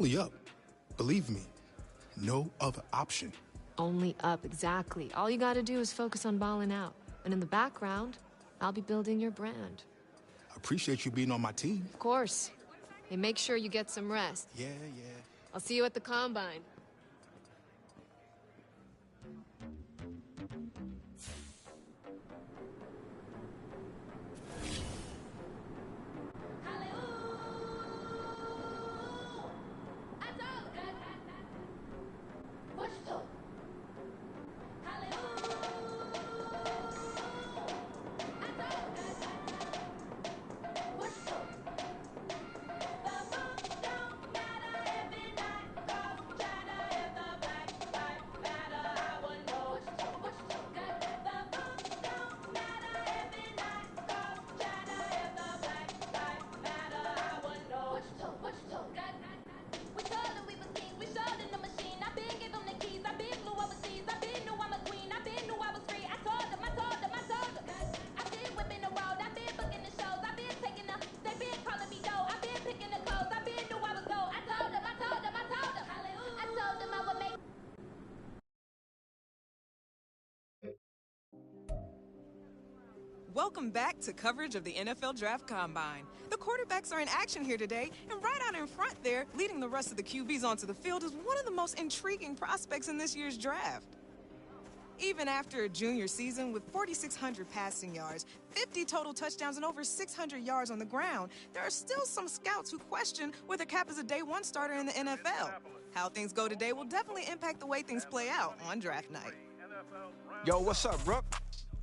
Only up. Believe me, no other option. Only up, exactly. All you gotta do is focus on balling out. And in the background, I'll be building your brand. I appreciate you being on my team. Of course. Hey, make sure you get some rest. Yeah. I'll see you at the Combine. Welcome back to coverage of the NFL Draft Combine. The quarterbacks are in action here today, and right out in front there, leading the rest of the QBs onto the field, is one of the most intriguing prospects in this year's draft. Even after a junior season with 4,600 passing yards, 50 total touchdowns, and over 600 yards on the ground, there are still some scouts who question whether Cap is a day one starter in the NFL. How things go today will definitely impact the way things play out on draft night. Yo, what's up, Brooke?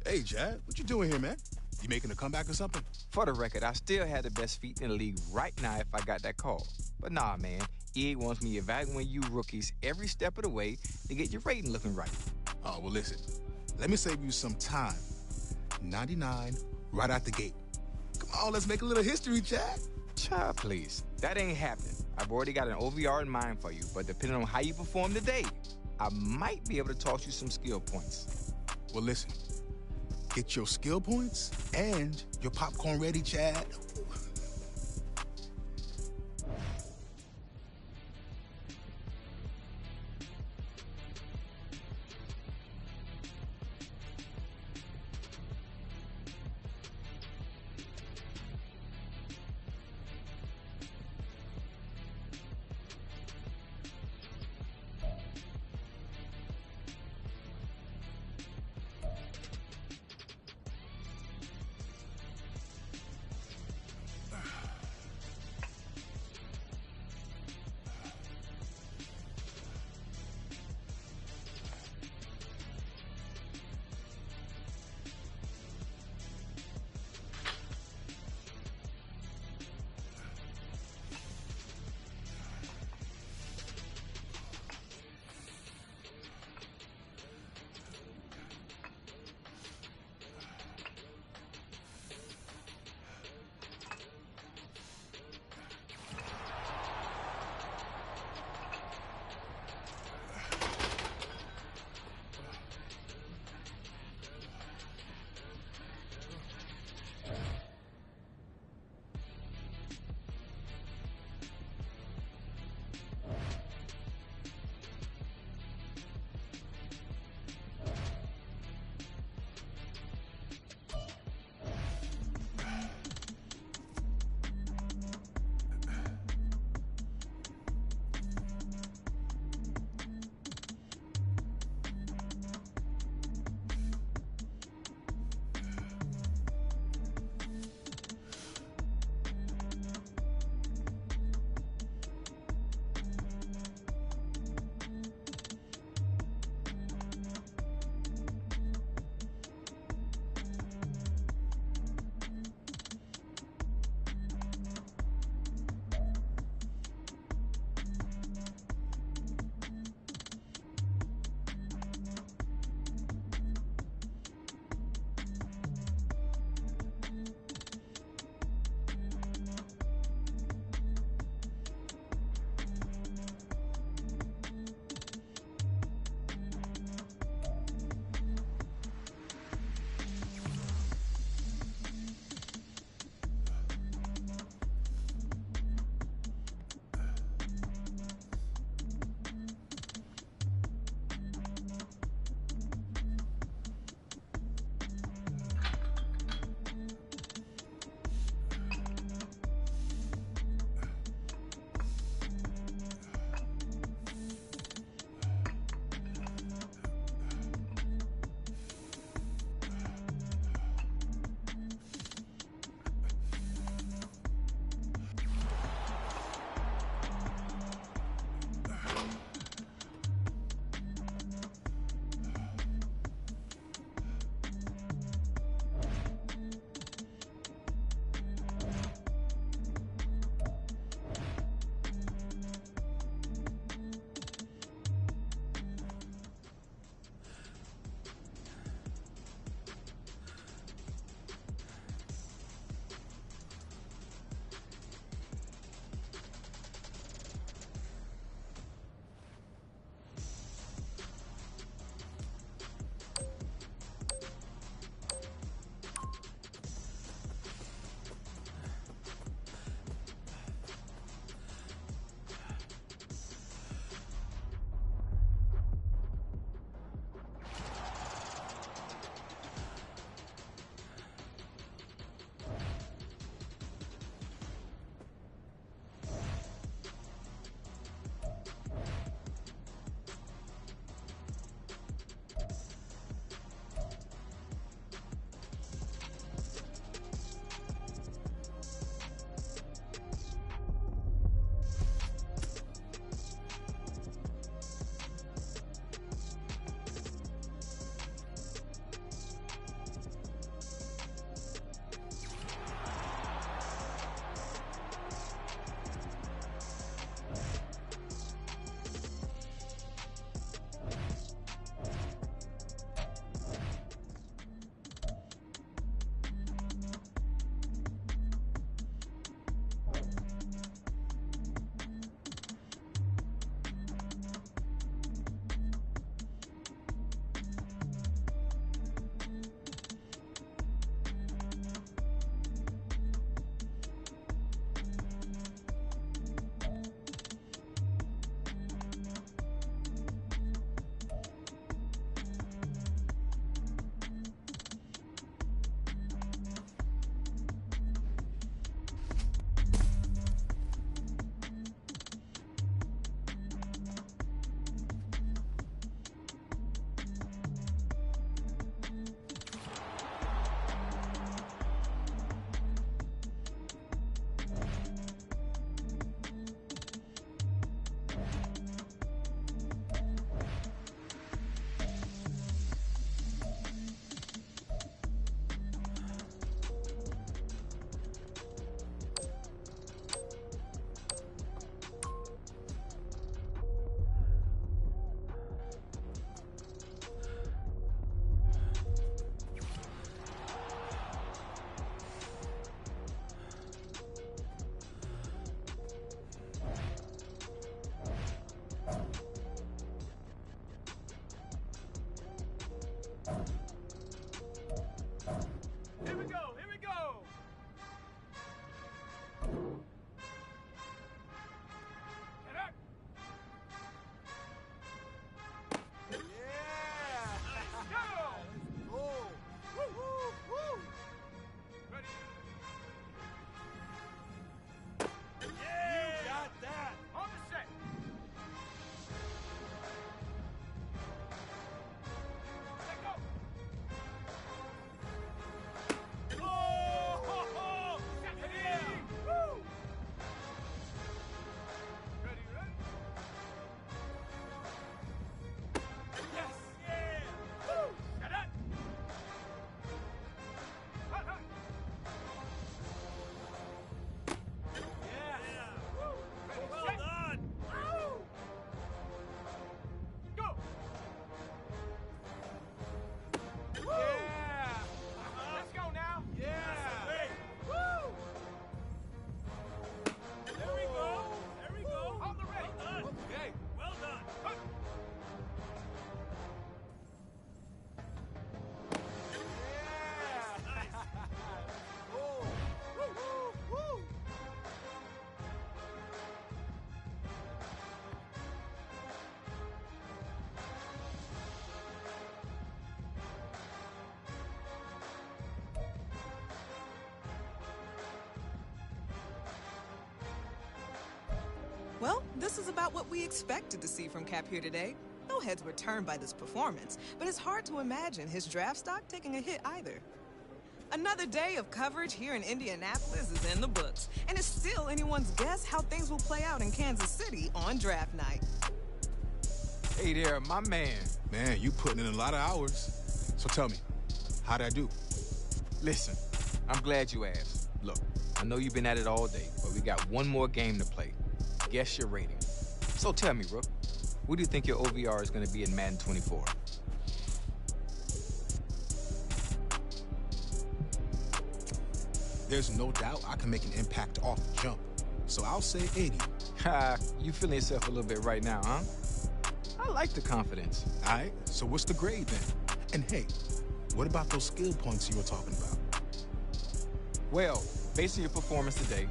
Hey, Chad, what you doing here, man? You making a comeback or something? For the record, I still had the best feet in the league right now if I got that call. But nah, man, EA wants me evaluating you rookies every step of the way to get your rating looking right. Oh, well, listen. Let me save you some time. 99 right out the gate. Come on, let's make a little history, Chad. Child, please. That ain't happening. I've already got an OVR in mind for you, but depending on how you perform today, I might be able to toss you some skill points. Well, listen. Get your skill points and your popcorn ready, Chad. This is about what we expected to see from Cap here today. No heads were turned by this performance, but it's hard to imagine his draft stock taking a hit either. Another day of coverage here in Indianapolis is in the books, and it's still anyone's guess how things will play out in Kansas City on draft night. Hey there, my man. Man, you putting in a lot of hours. So tell me, how'd I do? Listen, I'm glad you asked. Look, I know you've been at it all day, but we got one more game to play. Guess your rating. So tell me, Rook, what do you think your OVR is going to be in Madden 24? There's no doubt I can make an impact off the jump. So I'll say 80. Ha, you feeling yourself a little bit right now, huh? I like the confidence. All right, so what's the grade then? And hey, what about those skill points you were talking about? Well, based on your performance today,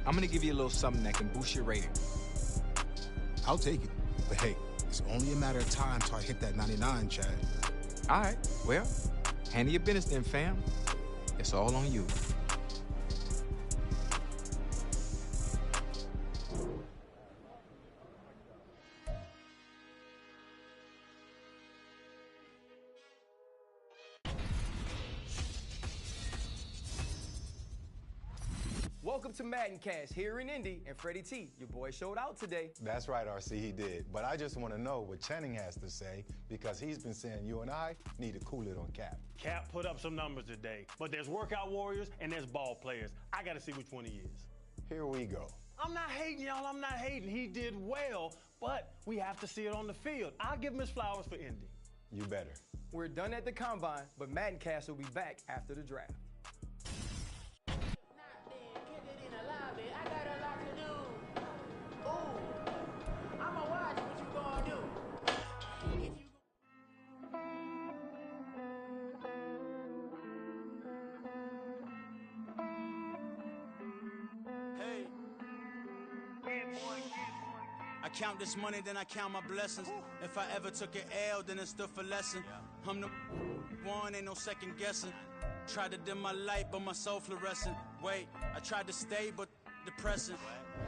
I'm going to give you a little something that can boost your rating. I'll take it. But hey, it's only a matter of time till I hit that 99, Chad. All right, well, handle your business then, fam. It's all on you. Welcome to Madden Cast here in Indy, and Freddie T, your boy showed out today. That's right, RC, he did. But I just want to know what Channing has to say, because he's been saying you and I need to cool it on Cap. Cap put up some numbers today, but there's workout warriors and there's ball players. I got to see which one he is. Here we go. I'm not hating, y'all. I'm not hating. He did well, but we have to see it on the field. I'll give him his flowers for Indy. You better. We're done at the Combine, but Madden Cast will be back after the draft. I count this money, then I count my blessings. If I ever took an L, then it stood for lesson. I'm the one, ain't no second guessing. Tried to dim my light, but my soul fluorescent. Wait, I tried to stay, but depressing.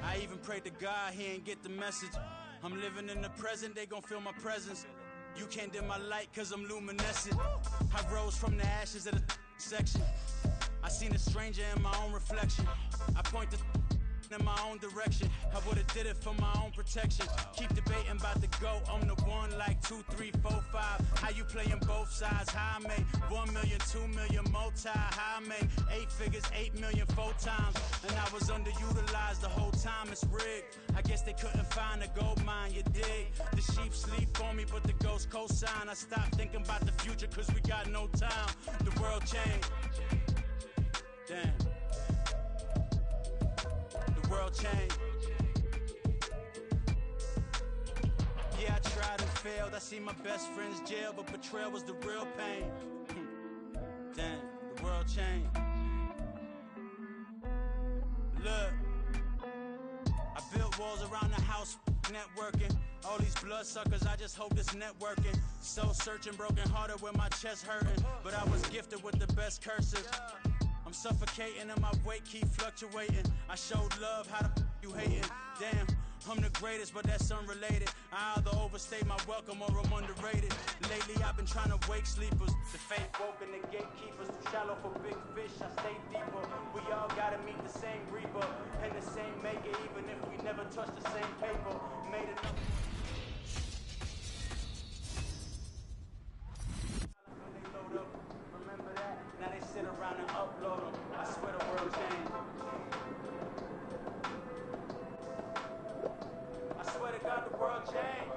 I even prayed to God, he ain't get the message. I'm living in the present, they gon' feel my presence. You can't dim my light, cause I'm luminescent. I rose from the ashes of the section. I seen a stranger in my own reflection. I point the in my own direction. I would've did it for my own protection. Keep debating about the GOAT. I'm the one like 2, 3, 4, 5. How you playing both sides? How I made 1 million, 2 million, multi. How I made 8 figures, 8 million, 4 times. And I was underutilized the whole time. It's rigged. I guess they couldn't find a gold mine, you dig? The sheep sleep on me, but the ghost co-sign. I stopped thinking about the future, cause we got no time. The world changed. Damn. The world changed. Yeah, I tried and failed. I see my best friends jail, but betrayal was the real pain. Damn, the world changed. Look, I built walls around the house, networking. All these bloodsuckers, I just hope this networking. Soul searching, broken hearted with my chest hurting. But I was gifted with the best cursive. I'm suffocating and my weight keep fluctuating. I showed love, how the you hating? Damn, I'm the greatest, but that's unrelated. I either overstay my welcome or I'm underrated. Lately I've been trying to wake sleepers. The fake woke and the gatekeepers. Too shallow for big fish, I stay deeper. We all gotta meet the same reaper and the same maker, even if we never touch the same paper. Made enough. Remember that? Now they sit around and upload them. I swear the world changed. I swear to God the world changed.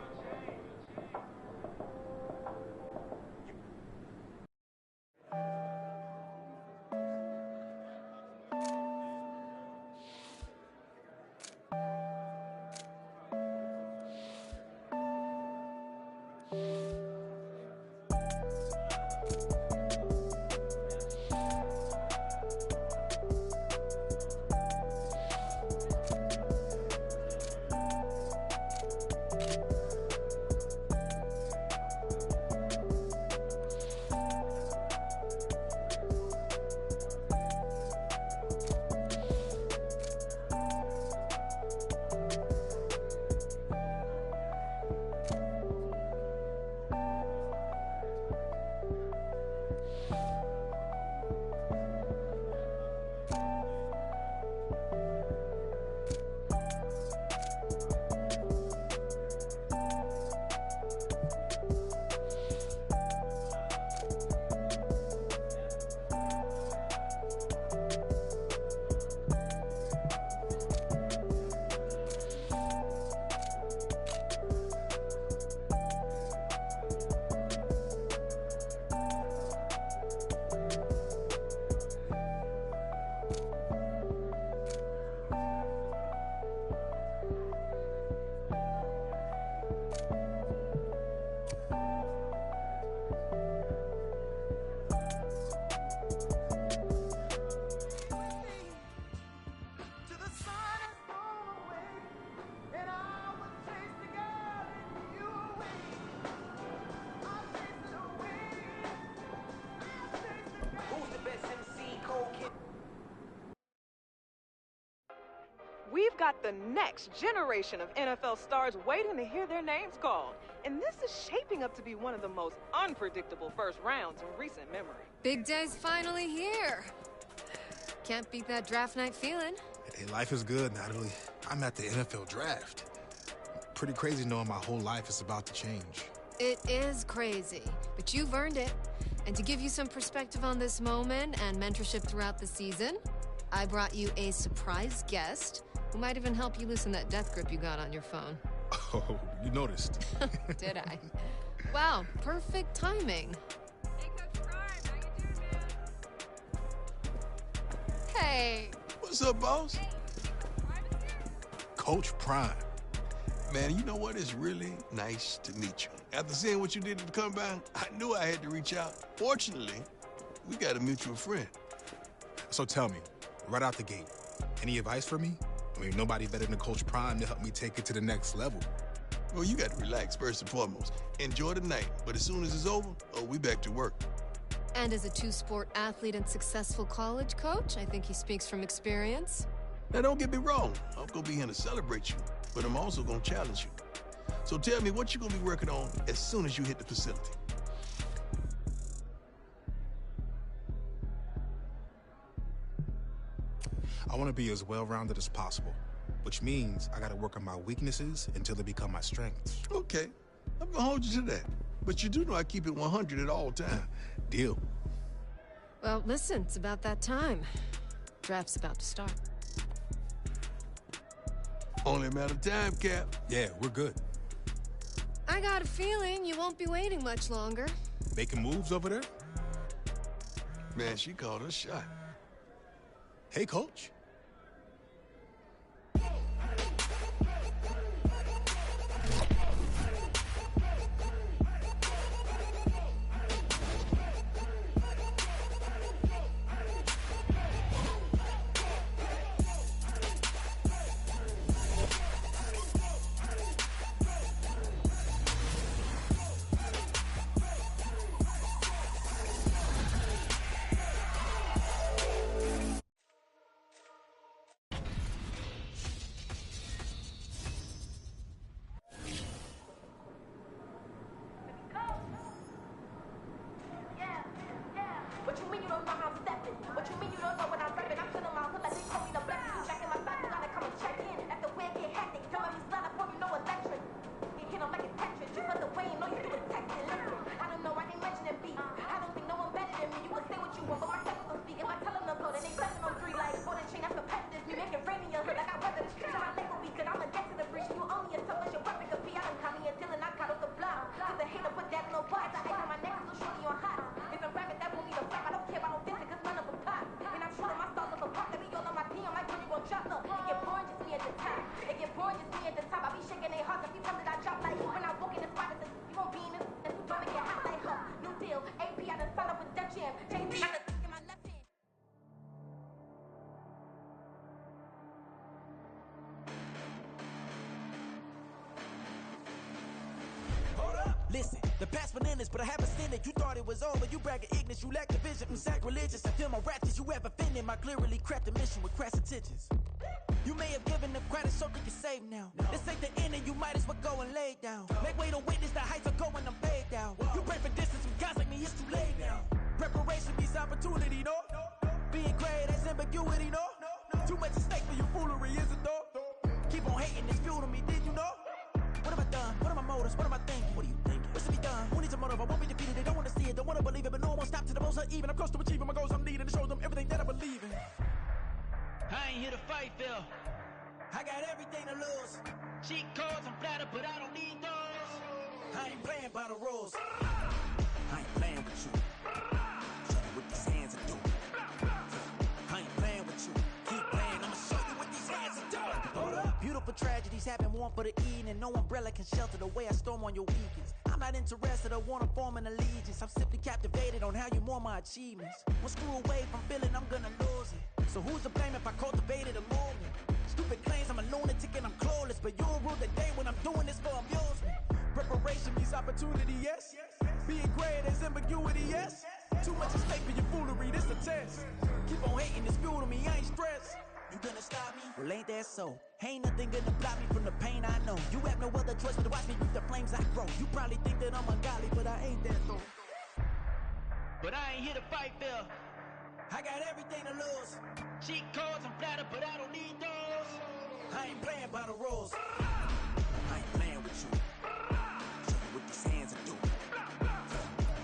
got the next generation of NFL stars waiting to hear their names called. And this is shaping up to be one of the most unpredictable first rounds in recent memory. Big day's finally here. Can't beat that draft night feeling. Hey, life is good, Natalie. I'm at the NFL draft. Pretty crazy knowing my whole life is about to change. It is crazy, but you've earned it. And to give you some perspective on this moment and mentorship throughout the season, I brought you a surprise guest who might even help you loosen that death grip you got on your phone. Oh, you noticed. Did I? Wow, perfect timing. Hey, Coach Prime, how you doing, man? Hey. What's up, boss? Hey, Prime is here. Coach Prime. Man, you know what? It's really nice to meet you. After seeing what you did at the combine, I knew I had to reach out. Fortunately, we got a mutual friend. So tell me, right out the gate, any advice for me? I mean, nobody better than Coach Prime to help me take it to the next level. Well, you got to relax first and foremost. Enjoy the night, but as soon as it's over, we back to work. And as a two-sport athlete and successful college coach, I think he speaks from experience. Now, don't get me wrong. I'm going to be here to celebrate you, but I'm also going to challenge you. So tell me what you're going to be working on as soon as you hit the facility. I want to be as well-rounded as possible, which means I got to work on my weaknesses until they become my strengths. Okay, I'm going to hold you to that. But you do know I keep it 100 at all times. Deal. Well, listen, it's about that time. Draft's about to start. Only a matter of time, Cap. Yeah, we're good. I got a feeling you won't be waiting much longer. Making moves over there? Man, she called her shot. Hey, Coach. Listen, the past bananas, but I haven't seen it. You thought it was over, you bragging ignorance, you lack the vision. I'm sacrilegious, I feel my wrath as you ever offended. My clearly crafted mission with crass intentions. You may have given them credit so they can save now. This ain't the end and you might as well go and lay down. Make way to witness the heights are going, I'm paid down. You pray for distance with guys like me, it's too late now. Preparation means opportunity, no? Being great, that's ambiguity, no? Too much at stake for your foolery, is it though? Keep on hating, it's fuel to me, did you know? What have I done? What are my motives? What am I thinking? What are you thinking? What's to be done? Who needs a motive? I won't be defeated. They don't want to see it, don't want to believe it, but no one stop to the most even. I'm close to achieving my goals. I'm needing to show them everything that I believe in. I ain't here to fight, Phil. I got everything to lose. Cheat codes, I'm flattered, but I don't need those. I ain't playing by the rules. I ain't playing with you. Show you what these hands are doing. I ain't playing with you. Keep playing, I'ma show you what these hands are doing. Hold up. Beautiful tragedies happen, one for the eating, and no umbrella can shelter the way I storm on your weekends. I'm not interested, I wanna form an allegiance. I'm simply captivated on how you more my achievements. One screw away from feeling I'm gonna lose it. So who's to blame if I cultivated a movement? Stupid claims I'm a lunatic and I'm clueless, but you'll rule the day when I'm doing this for amusement. Preparation means opportunity, yes. Being great as ambiguity, yes. Too much at stake for your foolery, this a test. Keep on hating, it's fuel to me, I ain't stressed. You gonna stop me? Well, ain't that so? Ain't nothing gonna block me from the pain I know. You have no other choice but to watch me reap the flames I grow. You probably think that I'm ungodly, but I ain't that though. But I ain't here to fight fair. I got everything to lose. Cheat codes, I'm flattered, but I don't need those. I ain't playing by the rules. I ain't playing with you. Show you what these hands are doing.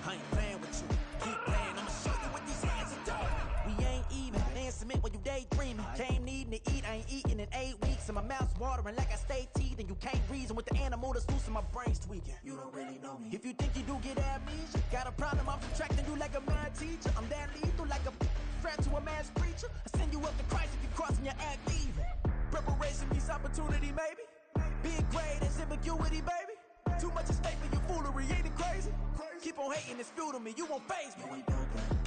I ain't playing with you. Keep playing, I'ma show you what these hands are doing. We ain't even. They ain't submit when you daydreaming. Came needing to eat, I ain't eating in 8 weeks. And my mouth's watering like I stay teeth. And you can't reason with the animal that's loose and my brain's tweaking. You don't really know me. If you think you do get amnesia, got a problem, I'm subtracting you like a mad teacher. I'm that lethal like a threat to a mass preacher. I send you up to Christ if you crossing your act evil. Preparation means opportunity, maybe. Big grade is ambiguity, baby. Too much at stake for your foolery, ain't it crazy? Keep on hating, it's fuel to me, you won't faze me.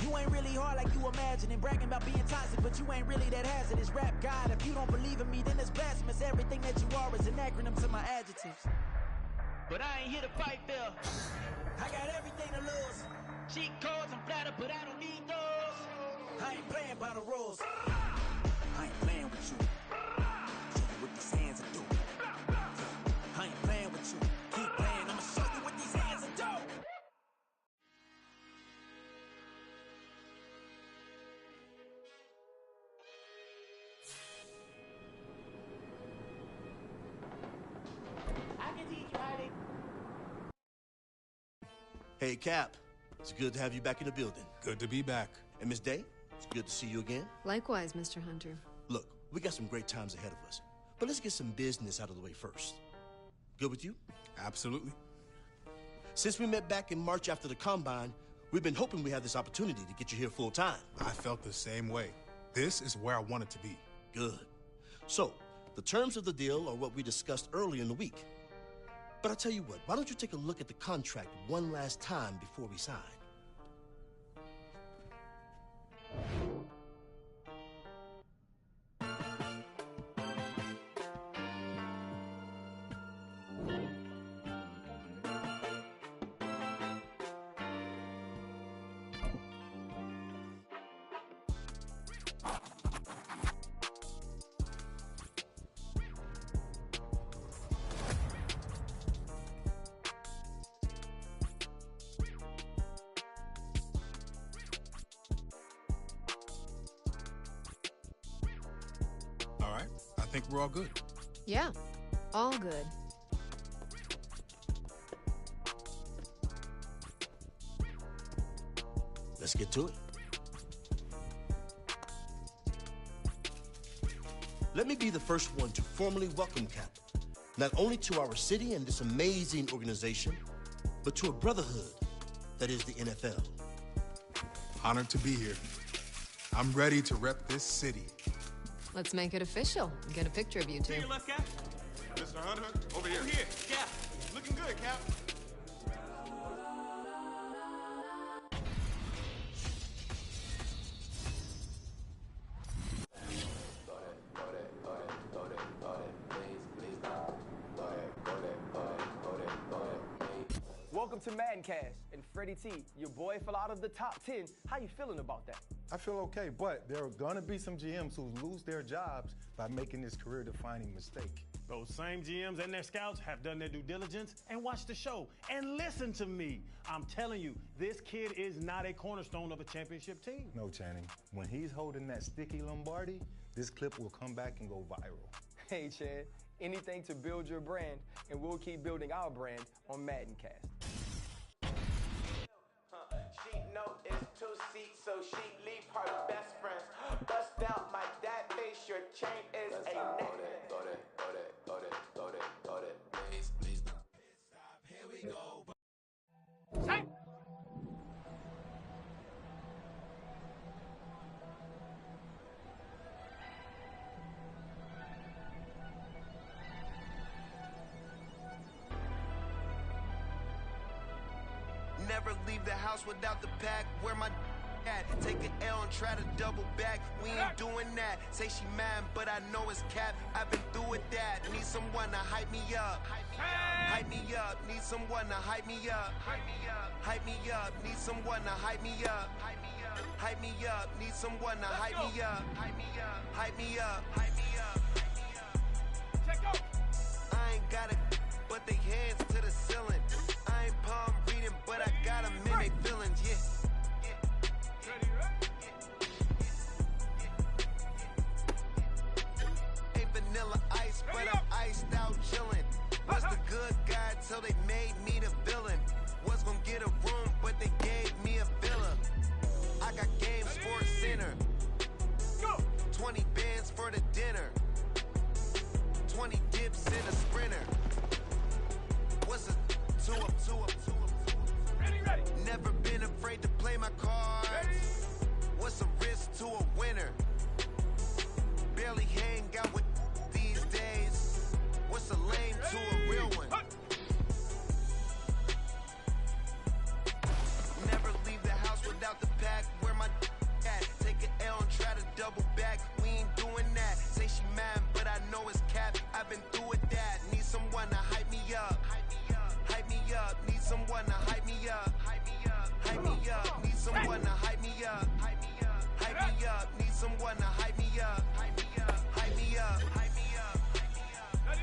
You ain't really hard like you imagine and bragging about being toxic, but you ain't really that hazardous. Rap God, if you don't believe in me, then it's blasphemous. Everything that you are is an acronym to my adjectives. But I ain't here to fight fair. I got everything to lose. Cheat codes, I'm flattered, but I don't need those. I ain't playing by the rules. I ain't playing with you. Show you what these hands are doing. I ain't playing with you. Keep playing, I'ma show you what these hands are doing. I can teach you how to... Hey, Cap. It's good to have you back in the building. Good to be back. And Miss Day, it's good to see you again. Likewise, Mr. Hunter. Look, we got some great times ahead of us, but let's get some business out of the way first. Good with you? Absolutely. Since we met back in March after the Combine, we've been hoping we have this opportunity to get you here full time. I felt the same way. This is where I wanted to be. Good. So, the terms of the deal are what we discussed earlier in the week. But I'll tell you what, why don't you take a look at the contract one last time before we sign? All right, I think we're all good. Yeah, all good. Let's get to it. Let me be the first one to formally welcome Cap, not only to our city and this amazing organization, but to a brotherhood that is the NFL. Honored to be here. I'm ready to rep this city. Let's make it official and get a picture of you two. To your left, Cap. Mr. Hunter, over here. Over here, Cap. Looking good, Cap. Welcome to Madden Cast and Freddie T. Your boy fell out of the top 10. How you feeling about that? I feel okay, but there are gonna be some GMs who lose their jobs by making this career-defining mistake. Those same GMs and their scouts have done their due diligence and watched the show. And listen to me. I'm telling you, this kid is not a cornerstone of a championship team. No, Channing. When he's holding that sticky Lombardi, this clip will come back and go viral. Hey, Chad, anything to build your brand, and we'll keep building our brand on Madden Cast. She know it's 2 seats, so she leave her best friends. Bust out my dad face, your chain is a neck. Please now. Stop, here we go. Never leave the house without the pack. Where my at? Take an L and try to double back. We ain't doing that. Say she mad, but I know it's cap. I've been through with that. Need someone to hype me up. Hype me up. up, need someone to hype me up. Hype me up, hype me up, need someone to hype me up. Hype me up, hype me up, need someone to hype me up. Hype me up, hype me up, hype me up, hype me up. Check out. I ain't got it, but they hands to the ceiling. I ain't palm reading, but I got them in they feelings, yeah. Vanilla ice, but I'm iced out chillin'. Was the good guy till they made me the villain. Was gonna get a room, but they gave me a villa. I got game sports center. 20 bands for the dinner. 20 dips in a sprinter. What's a 2 up, 2 up, 2 up? Ready. Never been afraid to play my cards. What's a risk to a winner? Barely hang out with these days. What's a lame to a real one? Never leave the house without the pack. Where my at? Take an L and try to double back. We ain't doing that. Say she mad, but I know it's cap. I've been through with that. Need someone to hype me up. Hype me up. Hype me up. Need someone to hype me up. Hype me up. Hype me up. Need someone to hype me up. Hype me up. Hype me up. Need someone to hype me up. Hype me up. Hype me up. Hype me up. Hype me up.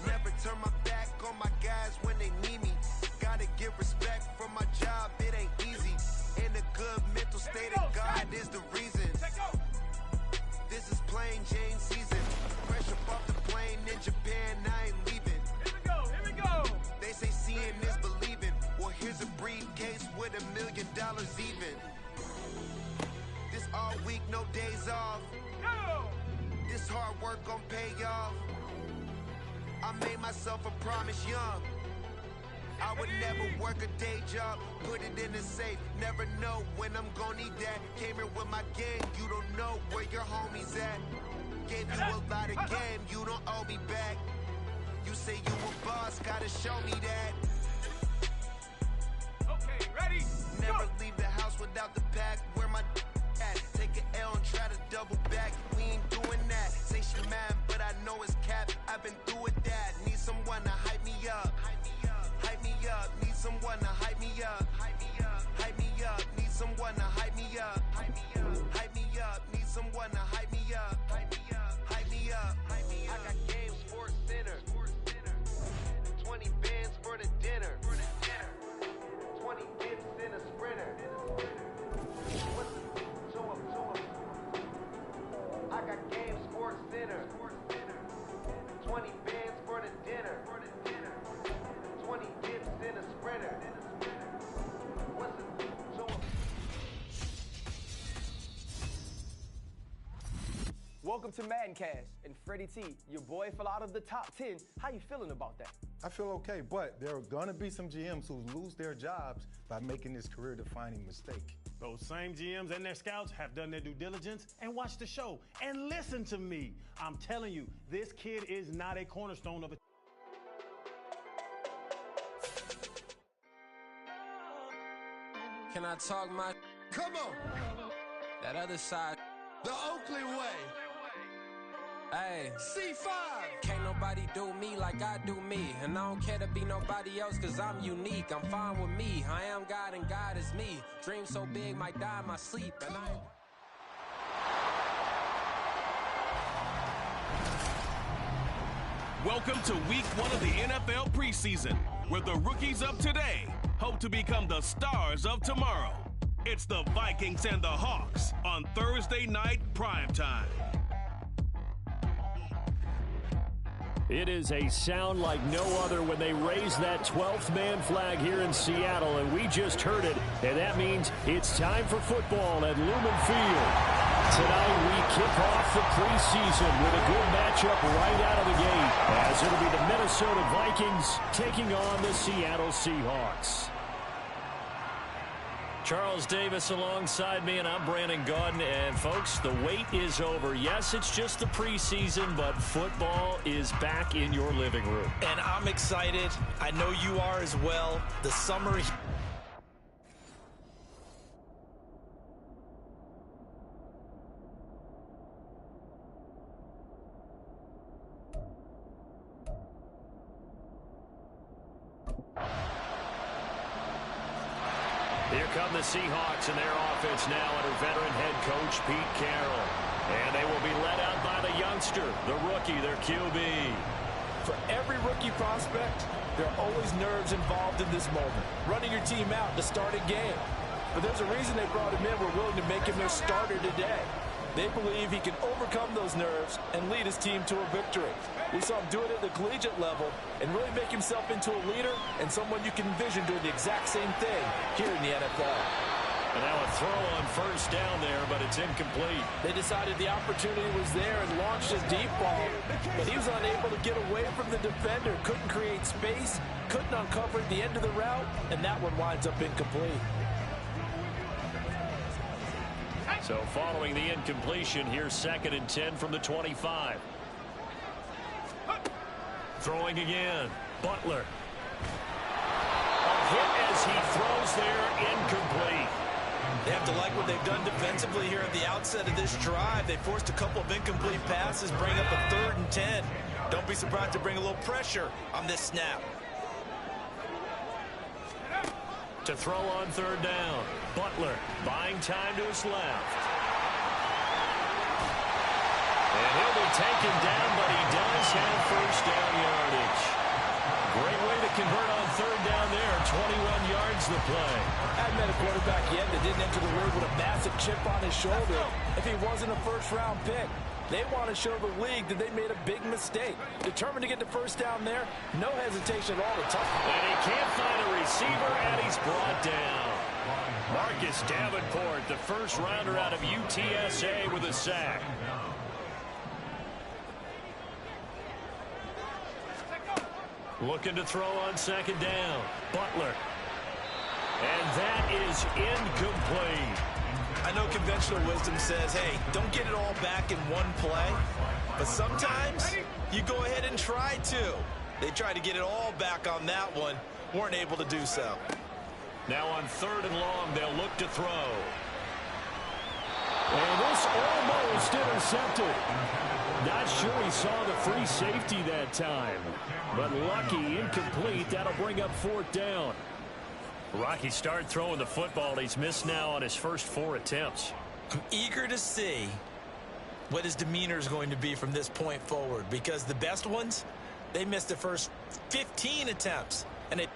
Never turn my back on my guys when they need me. Gotta give respect for my job, it ain't easy. In a good mental state of God is the reason. This is plain Jane season. Fresh up off the plane in Japan, I ain't leaving. Here we go. They say seeing is believing. Well, here's a briefcase with $1 million even. This all week, no days off. No. This hard work gon' pay off. I made myself a promise young. I would never work a day job, put it in the safe. Never know when I'm gon' need that. Came here with my gang, you don't know where your homies at. Gave you a lot of game, you don't owe me back. You say you a boss, gotta show me that. Okay, ready? Never leave the house without the pack. Where my at? Take an L and try to double back. We ain't doing that. Say she mad, but I know it's cap. I've been through with that. Need someone to hype me up. Hype me up. Hype me up. Need someone to hype me up. Hype me up. Hype me up. Need someone to hype me up. Hype me up. Hype me up. Need someone to hype me up. Hype me up. Hype me up. Hype me up. I got game sports center. 20 bands for the dinner. 20 dips in a sprinter. What's the 2 up? I got game sports center. 20 bands for the dinner. 20 dips in a sprinter. What's the 2 up? Welcome to Maddencast, and Freddie T, your boy fell out of the top 10. How you feeling about that? I feel okay, but there are going to be some GMs who lose their jobs by making this career-defining mistake. Those same GMs and their scouts have done their due diligence and watched the show. And listen to me. I'm telling you, this kid is not a cornerstone of a... Can I talk my... Come on. That other side. The Oakley way. Hey. C5. Can't nobody do me like I do me. And I don't care to be nobody else cause I'm unique. I'm fine with me. I am God and God is me. Dream so big might die in my sleep. And Welcome to week 1 of the NFL preseason, where the rookies of today hope to become the stars of tomorrow. It's the Vikings and the Hawks on Thursday night primetime. It is a sound like no other when they raise that 12th man flag here in Seattle, and we just heard it, and that means it's time for football at Lumen Field. Tonight we kick off the preseason with a good matchup right out of the gate, as it'll be the Minnesota Vikings taking on the Seattle Seahawks. Charles Davis alongside me, and I'm Brandon Gaudin. And, folks, the wait is over. Yes, it's just the preseason, but football is back in your living room. And I'm excited. I know you are as well. The summer... Here come the Seahawks and their offense now under veteran head coach Pete Carroll. And they will be led out by the youngster, the rookie, their QB. For every rookie prospect, there are always nerves involved in this moment. Running your team out to start a game. But there's a reason they brought him in. We're willing to make him their starter today. They believe he can overcome those nerves and lead his team to a victory. We saw him do it at the collegiate level and really make himself into a leader and someone you can envision doing the exact same thing here in the NFL. And now a throw on first down there, but it's incomplete. They decided the opportunity was there and launched a deep ball, but he was unable to get away from the defender, couldn't create space, couldn't uncover at the end of the route, and that one winds up incomplete. So following the incompletion, here's 2nd and 10 from the 25. Throwing again, Butler. A hit as he throws there, incomplete. They have to like what they've done defensively here at the outset of this drive. They forced a couple of incomplete passes, bring up a 3rd and 10. Don't be surprised to bring a little pressure on this snap. To throw on 3rd down, Butler buying time to his left. And he'll be taken down, but he does have first down yardage. Great way to convert on 3rd down there. 21 yards the play. Hadn't met a quarterback yet that didn't enter the league with a massive chip on his shoulder if he wasn't a first-round pick. They want to show the league that they made a big mistake. Determined to get the first down there, no hesitation at all to touch. And he can't find a receiver, and he's brought down. Marcus Davenport, the first rounder out of UTSA with a sack. Looking to throw on 2nd down, Butler. And that is incomplete. I know conventional wisdom says, hey, don't get it all back in one play. But sometimes you go ahead and try to. They tried to get it all back on that one. Weren't able to do so. Now on 3rd and long, they'll look to throw. And this almost intercepted. Not sure he saw the free safety that time. But lucky, incomplete. That'll bring up 4th down. Rocky started throwing the football. He's missed now on his first 4 attempts. I'm eager to see what his demeanor is going to be from this point forward, because the best ones, they missed the first 15 attempts. And it...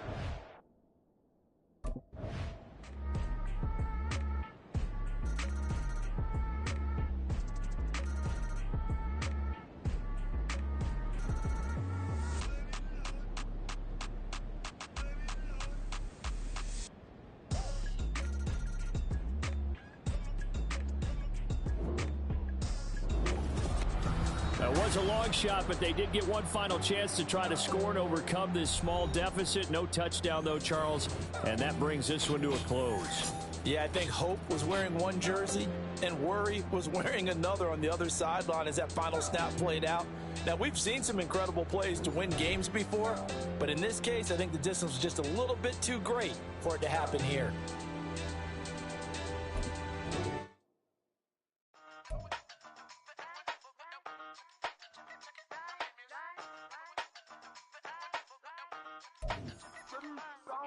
was a long shot, but they did get one final chance to try to score and overcome this small deficit. No touchdown, though, Charles, and that brings this one to a close. Yeah, I think Hope was wearing one jersey and Worry was wearing another on the other sideline as that final snap played out. Now, we've seen some incredible plays to win games before, but in this case, I think the distance was just a little bit too great for it to happen here.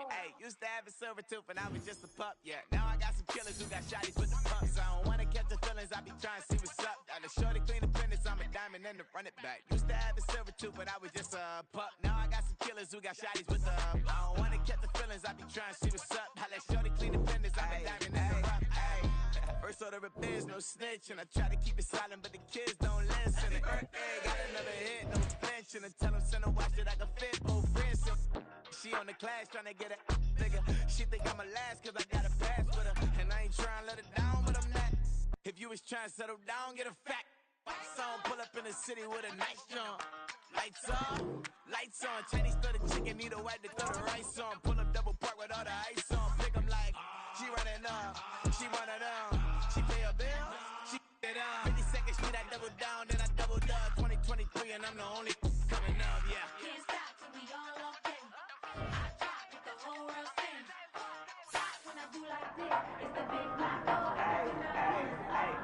Hey, used to have a silver tooth and I was just a pup, yeah. Now I got some killers who got shotties with the pumps. I don't wanna catch the feelings, I be trying to see what's up. Got a shorty clean the fitness, I'm a diamond and to run it back. Used to have a silver tooth but I was just a pup. Now I got some killers who got shotties with the I don't wanna catch the feelings, I be trying to see what's up. I let shorty clean the fitness, I'm a diamond and to run it. First order of biz, no snitch, and I try to keep it silent, but the kids don't listen. And got another hit, no flinch, and I tell them send a watch that I can fit both wrists. She on the class trying to get a nigga. She think I'm a last cause I got a pass with her. And I ain't trying to let her down, but I'm not. If you was trying to settle down, get a fact. Song pull up in the city with a nice jump. Lights on, lights on. Chinese throw the chicken, need a wipe to throw the rice on. Pull up double park with all the ice on. Pick 'em like, she running up, she running up. She pay her bill, she it up. 52nd Street, I double down, then I double up. 2023 and I'm the only coming up, yeah. Can't stop till we all up in. I drop with the whole world sing. Stop when I do like this. It's the big black dog. Hey,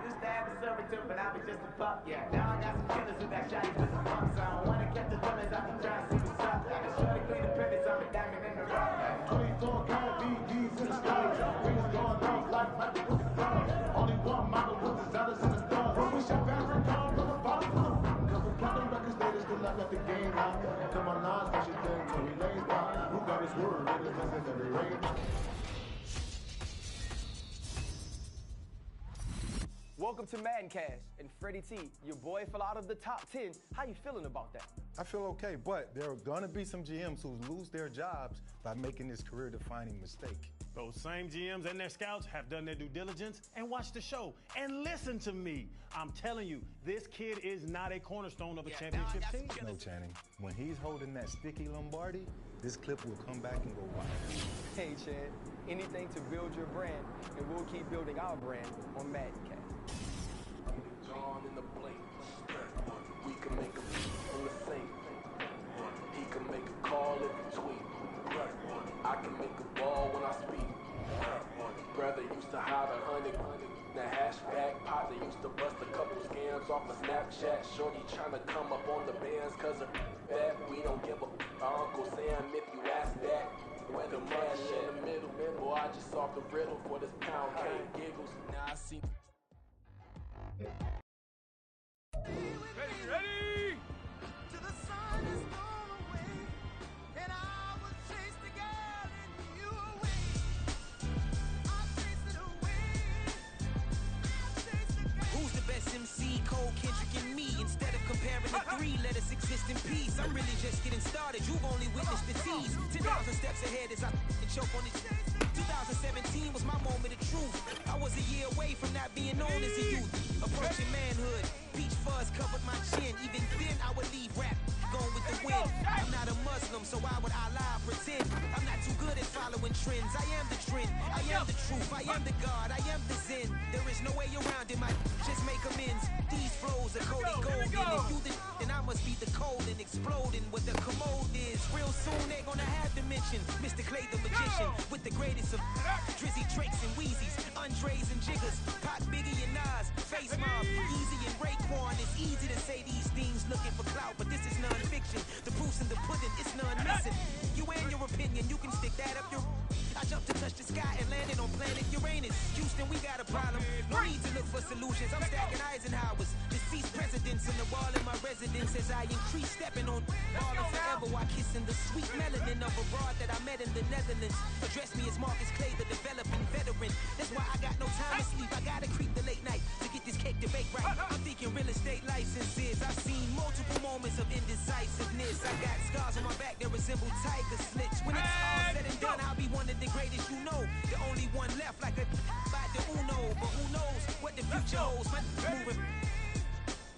used to have a silver tooth, but I was just a pup, yeah. Now I got some killers who got shotties with the pumps. I don't wanna catch the feelings, I be trying to see what's up. Got a shorty clean the fitness, I'm a diamond in the rough. 24 karat BDs in the sky. Welcome to Maddencast, and Freddie T, your boy fell out of the top 10. How you feeling about that? I feel okay, but there are going to be some GMs who lose their jobs by making this career-defining mistake. Those same GMs and their scouts have done their due diligence and watched the show. And listen to me. I'm telling you, this kid is not a cornerstone of a championship team. No, Channing. When he's holding that sticky Lombardi, this clip will come back and go wild. Hey, Chad, anything to build your brand, and we'll keep building our brand on Maddencast. John in the blink. We can make a on the same. He can make a call if he tweet. I can make a ball when I speak. Brother used to hide 100. The hatchback partner used to bust a couple scams off of Snapchat. Shorty tryna come up on the bands cause of that. We don't give a Uncle Sam if you ask that. Where the money in the middle. Boy, I just solved the riddle for this pound cake giggles. Now I see. Ready? To the sun is gone away, and I will chase the girl and you away. I'll chase it away. I'll chase the girl. Who's the best MC? Cole, Kendrick, and me. Instead of comparing the three, let us exist in peace. I'm really just getting started. You've only witnessed the tease. 10,000 steps ahead as I choke on it. 2017 was my moment of truth. I was a year away from not being known as a youth. Approaching manhood, peach fuzz covered my chin. Even then I would leave rap, going with the wind. I'm not a Muslim, so why would I lie, pretend? I'm not too good at following trends. I am the trend, I am the truth, I am the God, I am the Zen. There is no way around it, just make amends. These flows are Cody Golden. If you then I must be the cold and exploding what the commode is. Real soon they gonna have to mention Mr. Clay the magician with the greatest of Drizzy, Drakes, and Wheezies, Andres and Jiggers, Pac, Biggie, and Nas, Face Mob, Easy and Raekwon. It's easy to say these things looking for clout, but this is non-fiction. The proof's in the pudding, it's none missing. You and your opinion, you can stick that up your. I jumped to touch the sky and landed on planet Uranus. Houston, we got a problem. No need to look for solutions. I'm stacking Eisenhower's. Deceased presidents in the wall in my residence as I increase stepping on ballin' forever while kissing the sweet melanin of a broad that I met in the Netherlands. Address me as Marcus Clay, the developing veteran. That's why I got no time to sleep. I gotta creep the late night to get this cake to bake right. I'm thinking real estate licenses. I've seen multiple moments of indecisiveness. I got scars on my back that resemble tiger slits. When it's all said and done, I'll be one of the greatest you know. The only one left like a by the Uno. But who knows what the future holds? My moving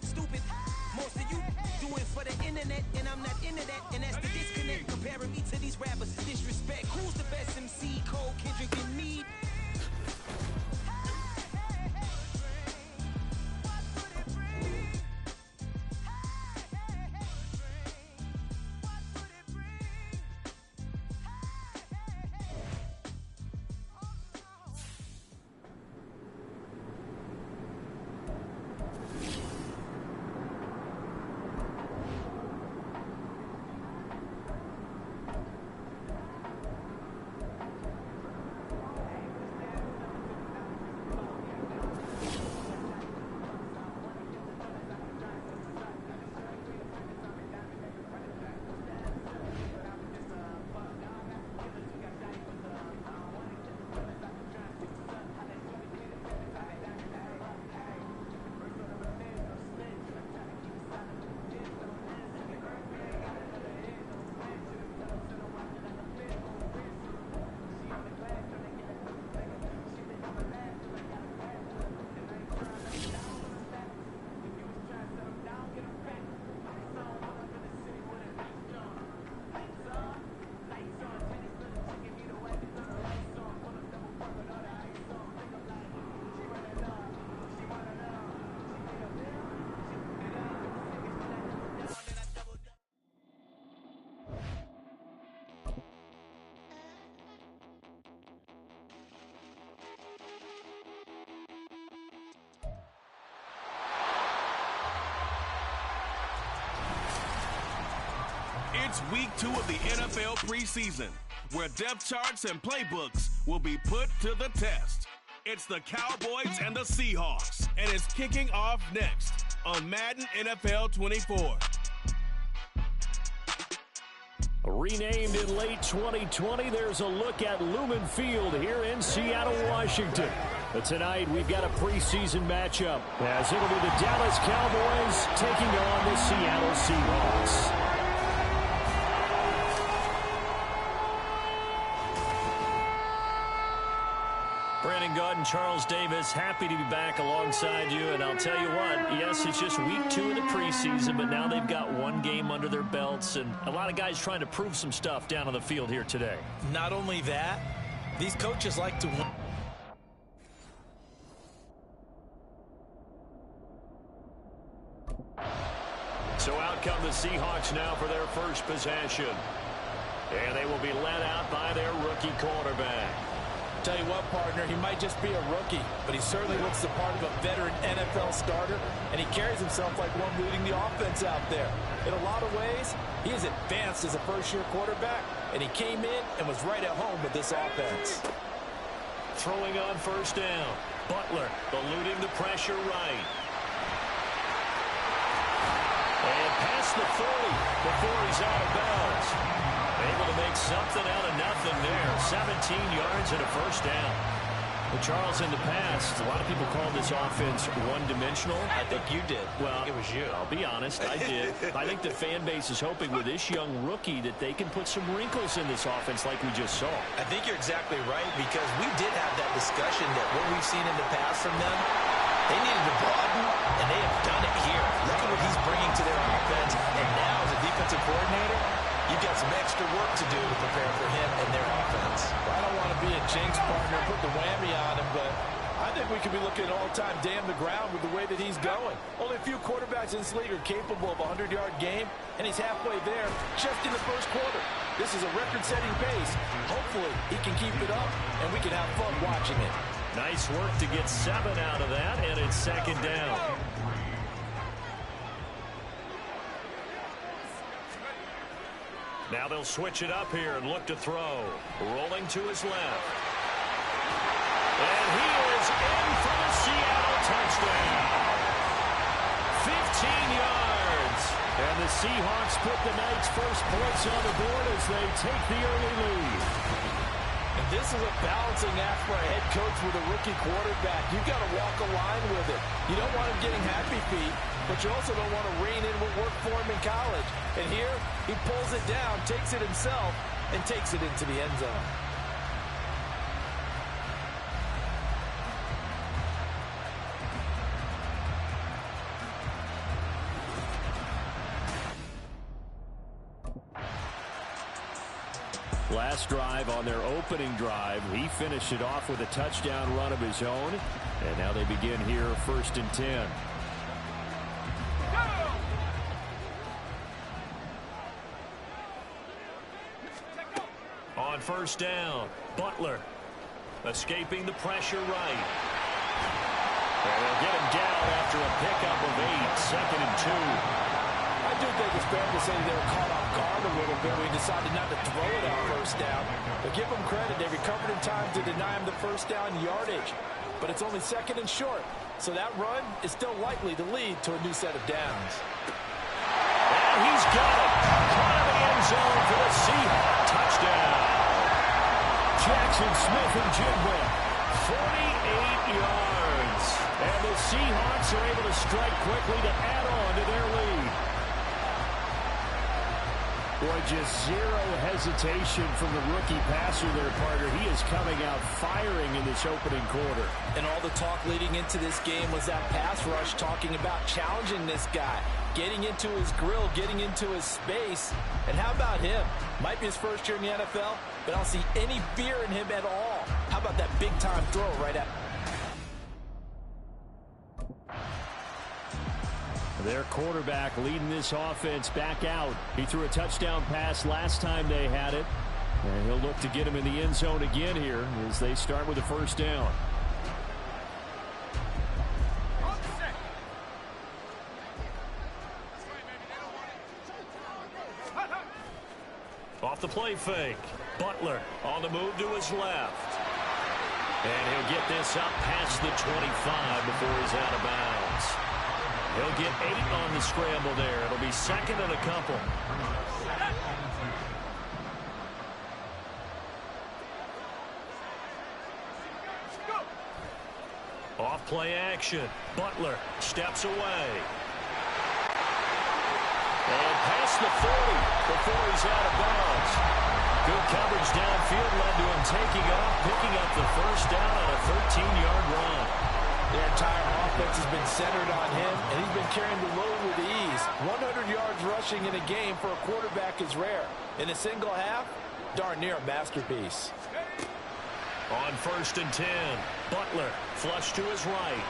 stupid. Most of you do it for the internet, and I'm not into that. And that's the disconnect. Comparing me to these rappers is disrespect. Who's the best MC? Cole, Kendrick, and me? It's week 2 of the NFL preseason, where depth charts and playbooks will be put to the test. It's the Cowboys and the Seahawks, and it's kicking off next on Madden NFL 24. Renamed in late 2020, there's a look at Lumen Field here in Seattle, Washington. But tonight, we've got a preseason matchup, as it'll be the Dallas Cowboys taking on the Seattle Seahawks. Brandon Gaud and Charles Davis, happy to be back alongside you. And I'll tell you what, yes, it's just week 2 of the preseason, but now they've got one game under their belts, and a lot of guys trying to prove some stuff down on the field here today. Not only that, these coaches like to win. So out come the Seahawks now for their first possession. And they will be led out by their rookie quarterback. Tell you what, partner, he might just be a rookie, but he certainly looks the part of a veteran NFL starter, and he carries himself like one leading the offense out there. In a lot of ways, he is advanced as a first-year quarterback, and he came in and was right at home with this offense. Throwing on first down. Butler eluding the pressure right. And past the 40 before he's out of bounds. Able to make something out of nothing there. 17 yards and a first down. Well, Charles, in the past, a lot of people called this offense one-dimensional. I think you did. Well, I think it was you. I'll be honest, I did. I think the fan base is hoping with this young rookie that they can put some wrinkles in this offense like we just saw. I think you're exactly right, because we did have that discussion that what we've seen in the past from them, they needed to broaden, and they have done it here. Look at what he's bringing to their offense, and now as a defensive coordinator, you've got some extra work to do to prepare for him and their offense. Well, I don't want to be a jinx partner, put the whammy on him, but I think we could be looking at all-time damn the ground with the way that he's going. Only a few quarterbacks in this league are capable of a 100-yard game, and he's halfway there just in the first quarter. This is a record-setting pace. Hopefully, he can keep it up, and we can have fun watching it. Nice work to get 7 out of that, and it's second down. Now they'll switch it up here and look to throw. Rolling to his left. And he is in for the Seattle touchdown. 15 yards. And the Seahawks put the night's first points on the board as they take the early lead. And this is a balancing act for a head coach with a rookie quarterback. You've got to walk a line with it. You don't want him getting happy feet, but you also don't want to rein in what worked for him in college. And here, he pulls it down, takes it himself, and takes it into the end zone. Last drive on their opening drive, he finished it off with a touchdown run of his own. And now they begin here, 1st and 10. On first down, Butler escaping the pressure right. And they'll get him down after a pickup of 8, 2nd and 2. I do think it's fair to say they were caught off guard a little bit when he decided not to throw it on first down. But give them credit, they recovered in time to deny him the first down yardage. But it's only 2nd and short, so that run is still likely to lead to a new set of downs. And he's got it. Caught in the end zone for the Seahawks. Touchdown. Jackson Smith and Jigba, 48 yards. And the Seahawks are able to strike quickly to add on to their lead. Boy, just zero hesitation from the rookie passer there, partner. He is coming out firing in this opening quarter. And all the talk leading into this game was that pass rush, talking about challenging this guy, getting into his grill, getting into his space. And how about him? Might be his first year in the NFL, but I don't see any fear in him at all. How about that big-time throw right at... Their quarterback leading this offense back out. He threw a touchdown pass last time they had it. And he'll look to get him in the end zone again here as they start with a first down. Off the play fake. Butler on the move to his left. And he'll get this up past the 25 before he's out of bounds. He'll get 8 on the scramble there. It'll be 2nd and a couple. Off play action. Butler steps away. And past the 40 before he's out of bounds. Good coverage downfield led to him taking off, picking up the first down on a 13-yard run. The entire offense has been centered on him, and he's been carrying the load with ease. 100 yards rushing in a game for a quarterback is rare. In a single half, darn near a masterpiece. On 1st and 10, Butler flush to his right.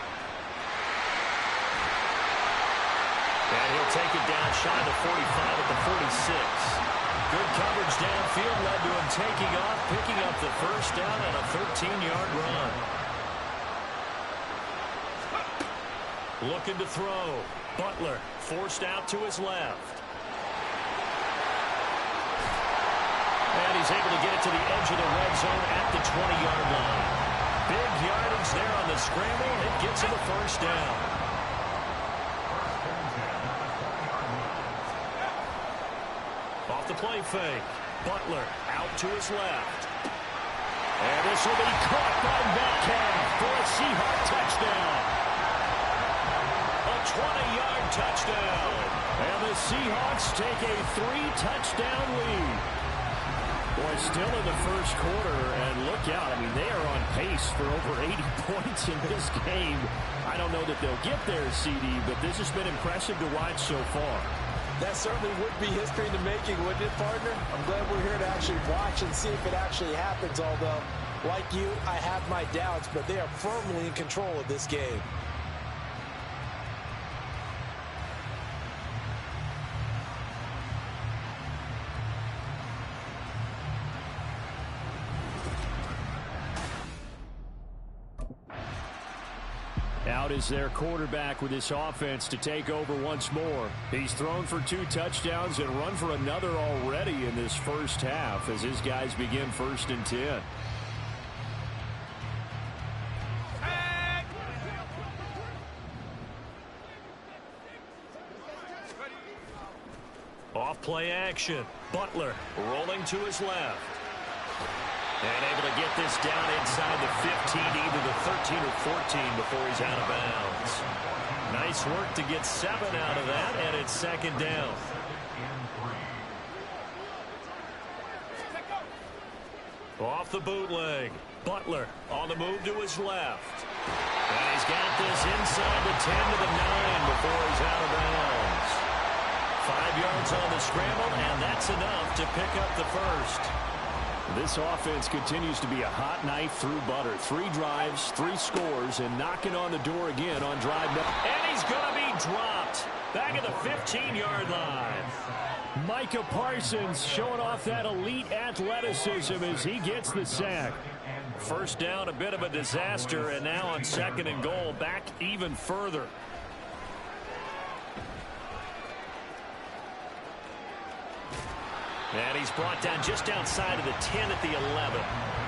And he'll take it down shy of the 45 at the 46. Good coverage downfield led to him taking off, picking up the first down on a 13-yard run. Looking to throw. Butler forced out to his left. And he's able to get it to the edge of the red zone at the 20-yard line. Big yardage there on the scramble. It gets him a first down. Off the play fake. Butler out to his left. And this will be caught by Metcalf for a Seahawk touchdown. A 20-yard touchdown. And the Seahawks take a 3-touchdown lead. Boy, still in the first quarter, and look out. I mean, they are on pace for over 80 points in this game. I don't know that they'll get there, CD, but this has been impressive to watch so far. That certainly would be history in the making, wouldn't it, partner? I'm glad we're here to actually watch and see if it actually happens, although, like you, I have my doubts, but they are firmly in control of this game. Out is their quarterback with this offense to take over once more. He's thrown for 2 touchdowns and run for another already in this first half as his guys begin 1st and 10. Off play action. Butler rolling to his left. And able to get this down inside the 15, either the 13 or 14 before he's out of bounds. Nice work to get 7 out of that, and it's 2nd down. Off the bootleg. Butler on the move to his left. And he's got this inside the 10 to the 9 before he's out of bounds. 5 yards on the scramble, and that's enough to pick up the first. This offense continues to be a hot knife through butter. 3 drives, 3 scores, and knocking on the door again on drive. And he's going to be dropped back at the 15-yard line. Micah Parsons showing off that elite athleticism as he gets the sack. First down, a bit of a disaster, and now on 2nd and goal, back even further. And he's brought down just outside of the 10 at the 11.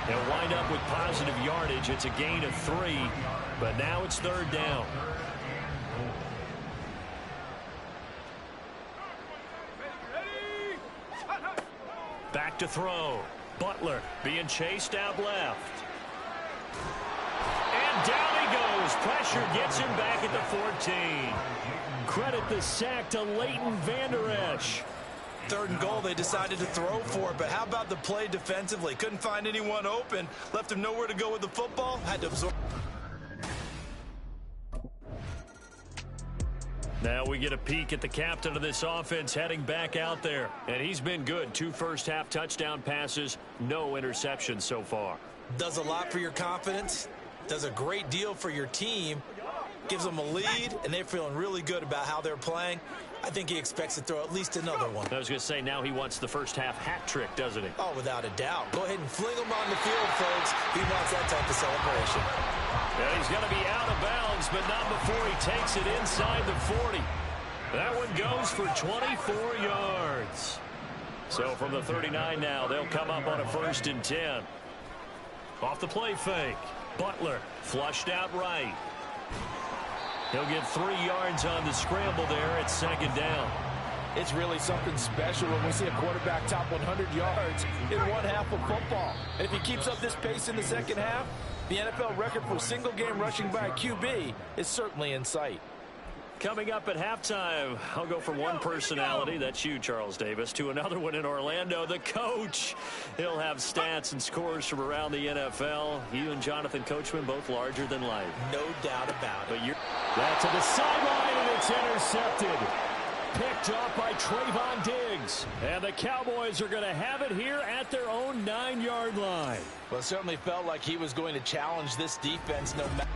They'll wind up with positive yardage. It's a gain of 3, but now it's 3rd down. Back to throw. Butler being chased out left. And down he goes. Pressure gets him back at the 14. Credit the sack to Leighton Vander Esch. 3rd and goal, they decided to throw for it, but how about the play defensively? Couldn't find anyone open, left him nowhere to go with the football, had to absorb. Now we get a peek at the captain of this offense heading back out there, and he's been good. 2 first-half touchdown passes, no interceptions so far. Does a lot for your confidence, does a great deal for your team, gives them a lead, and they're feeling really good about how they're playing. I think he expects to throw at least another one. I was going to say, now he wants the first-half hat trick, doesn't he? Oh, without a doubt. Go ahead and fling him on the field, folks. He wants that type of celebration. Yeah, he's going to be out of bounds, but not before he takes it inside the 40. That one goes for 24 yards. So from the 39 now, they'll come up on a 1st and 10. Off the play fake. Butler flushed out right. He'll get 3 yards on the scramble there at 2nd down. It's really something special when we see a quarterback top 100 yards in one half of football. And if he keeps up this pace in the second half, The NFL record for single-game rushing by a QB is certainly in sight. Coming up at halftime, I'll go from one personality, that's you, Charles Davis, to another one in Orlando, the coach. He'll have stats and scores from around the NFL. You and Jonathan Coachman both larger than life. No doubt about it. That's to the sideline, and it's intercepted. Picked off by Trayvon Diggs. And the Cowboys are going to have it here at their own 9-yard line. Well, it certainly felt like he was going to challenge this defense no matter.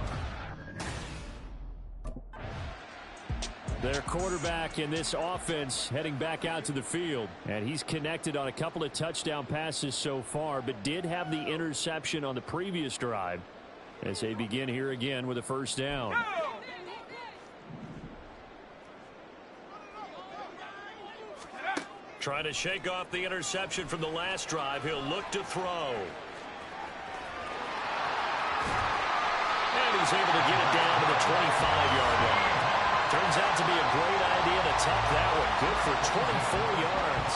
Their quarterback in this offense heading back out to the field. And he's connected on a couple of touchdown passes so far, but did have the interception on the previous drive as they begin here again with a first down. Trying to shake off the interception from the last drive. He'll look to throw. And he's able to get it down to the 25-yard line. Turns out to be a great idea to tuck that one. Good for 24 yards.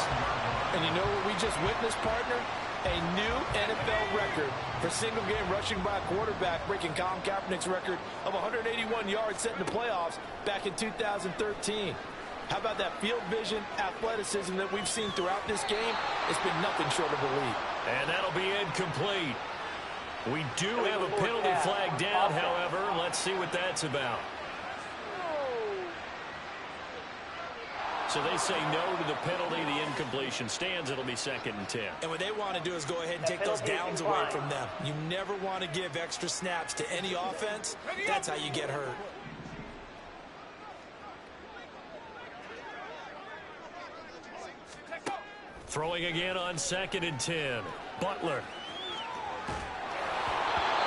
And you know what we just witnessed, partner? A new NFL record for single-game rushing by a quarterback, breaking Colin Kaepernick's record of 181 yards set in the playoffs back in 2013. How about that field vision, athleticism that we've seen throughout this game? It's been nothing short of elite. And that'll be incomplete. We do have a penalty flag down, however. Let's see what that's about. So they say no to the penalty. The incompletion stands. It'll be 2nd and 10. And what they want to do is go ahead and take those downs away from them. You never want to give extra snaps to any offense. That's how you get hurt. Throwing again on 2nd and 10. Butler.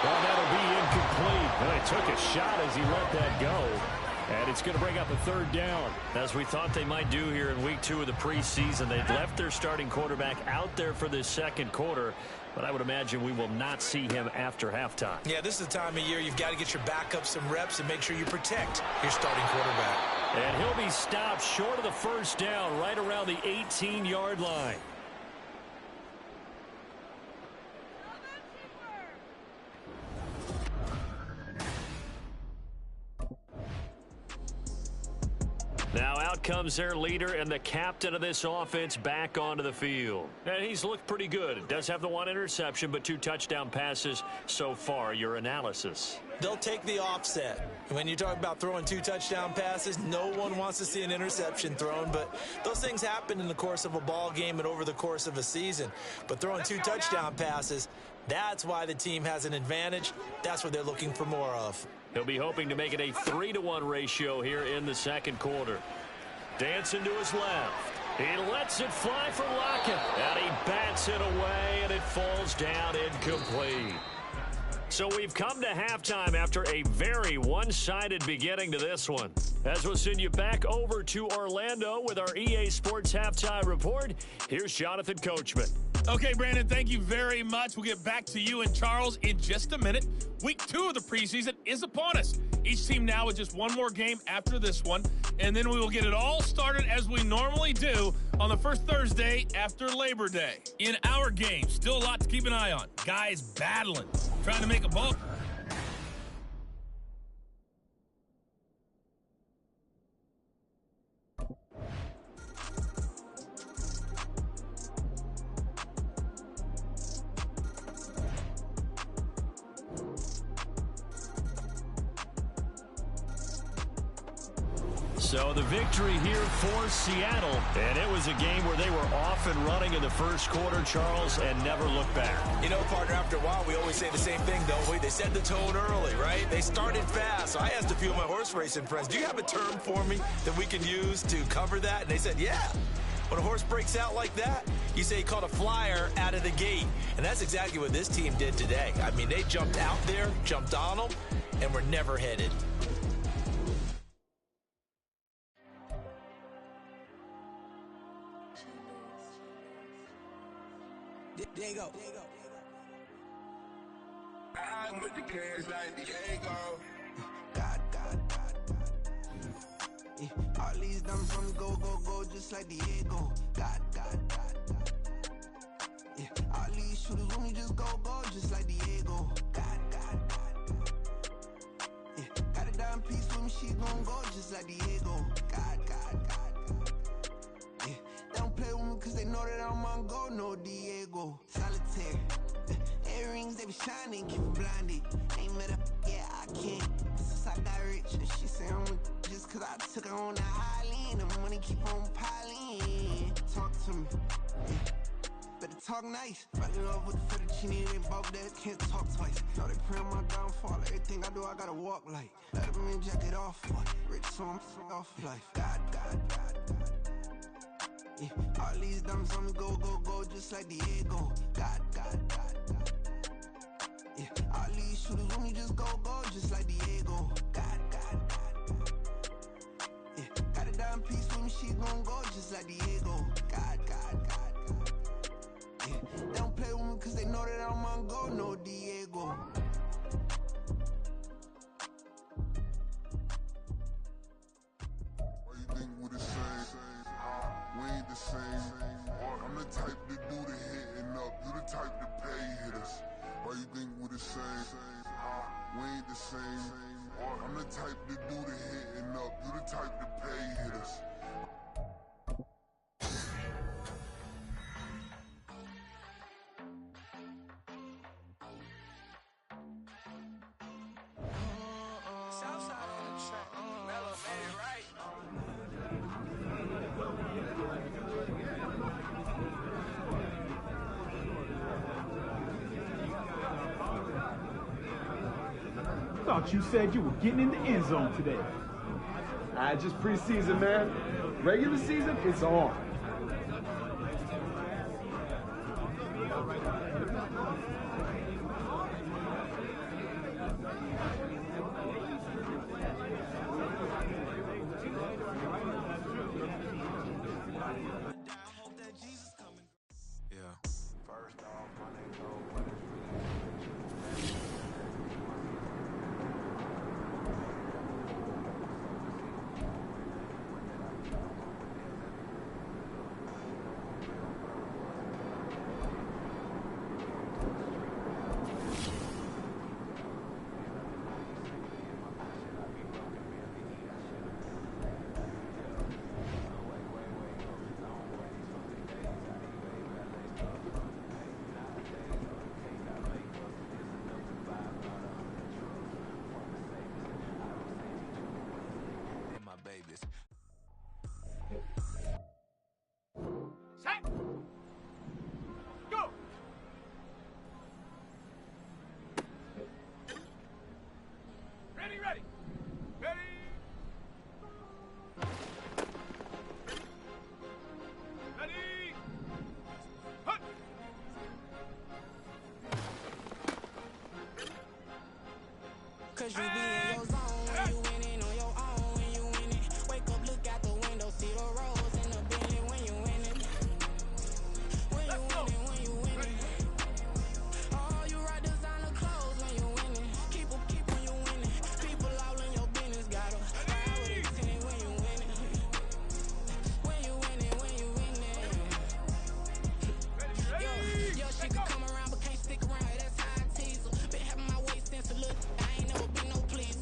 Well, that'll be incomplete. And they took a shot as he let that go. And it's going to bring up a 3rd down. As we thought they might do here in week 2 of the preseason, they've left their starting quarterback out there for this 2nd quarter. But I would imagine we will not see him after halftime. Yeah, this is the time of year you've got to get your backup some reps and make sure you protect your starting quarterback. And he'll be stopped short of the 1st down right around the 18-yard line. Now out comes their leader and the captain of this offense back onto the field. And he's looked pretty good. Does have the 1 interception, but 2 touchdown passes so far. Your analysis? They'll take the offset. When you talk about throwing 2 touchdown passes, no one wants to see an interception thrown, but those things happen in the course of a ball game and over the course of a season. But throwing 2 touchdown passes, that's why the team has an advantage. That's what they're looking for more of. He'll be hoping to make it a 3-to-1 ratio here in the 2nd quarter. Dancing to his left. He lets it fly for Lockett. And he bats it away, and it falls down incomplete. So we've come to halftime after a very one-sided beginning to this one. As we'll send you back over to Orlando with our EA Sports Halftime Report, here's Jonathan Coachman. Okay, Brandon, thank you very much. We'll get back to you and Charles in just a minute. Week 2 of the preseason is upon us. Each team now with just one more game after this one, and then we will get it all started as we normally do on the first Thursday after Labor Day. In our game, still a lot to keep an eye on. Guys battling, trying to make a ball. So the victory here for Seattle, and it was a game where they were off and running in the first quarter, Charles, and never looked back. You know, partner, after a while, we always say the same thing, don't we? They set the tone early, right? They started fast. So I asked a few of my horse racing friends, do you have a term for me that we can use to cover that? And they said, yeah. When a horse breaks out like that, you say he caught a flyer out of the gate. And that's exactly what this team did today. I mean, they jumped out there, jumped on them, and were never headed. There you go. I'm with the cash like Diego. God. Yeah, all these dumb from go, just like Diego. God. Yeah, all these shooters when we just go, just like Diego. God. she gon' go just like Diego. God. Yeah, they don't play with me cause they know that I'm on go, no Diego. Solitaire. Earrings, they be shining, keep it blinded. Ain't met up, yeah, I can't. Since I got rich, and she say I'm just cause I took her on the island. The money keep on piling. Talk to me. Better talk nice. Fucking up with the fettuccine, they both dead, can't talk twice. Know they pray on my downfall. Everything I do, I gotta walk like. Let them in, jacket off. Rich, so I'm off life. God. Yeah, all these diamonds on me, go, just like Diego. God. Yeah, all these shooters with me, just go, just like Diego. God. Yeah, got a dime piece with me, she gon' go just like Diego. God. Yeah, they don't play with me cause they know that I'm on go, no Diego. Why you think we the same? We ain't the same. I'm the type to do the hitting up, you the type to pay hitters. Why you think we the same? We ain't the same. I'm the type to do the hitting up, you the type to pay hitters. Southside on the track, Mellow made it right. Thought you said you were getting in the end zone today. Just preseason, man. Regular season, it's on. Set. Go. Ready. Hut. Cause you be in your zone when you winning on your own when you winning. Wake up, look out the window, see the rose in the Bentley when you winning. When you winning. Oh, you ride designer clothes when you winning. Keep when you winning. People all in your business, gotta ride with a team when you winning. When you winning. Yo, she could come around but can't stick around. That's how I tease her. Been having my waist since a look. I ain't never been no pleaser.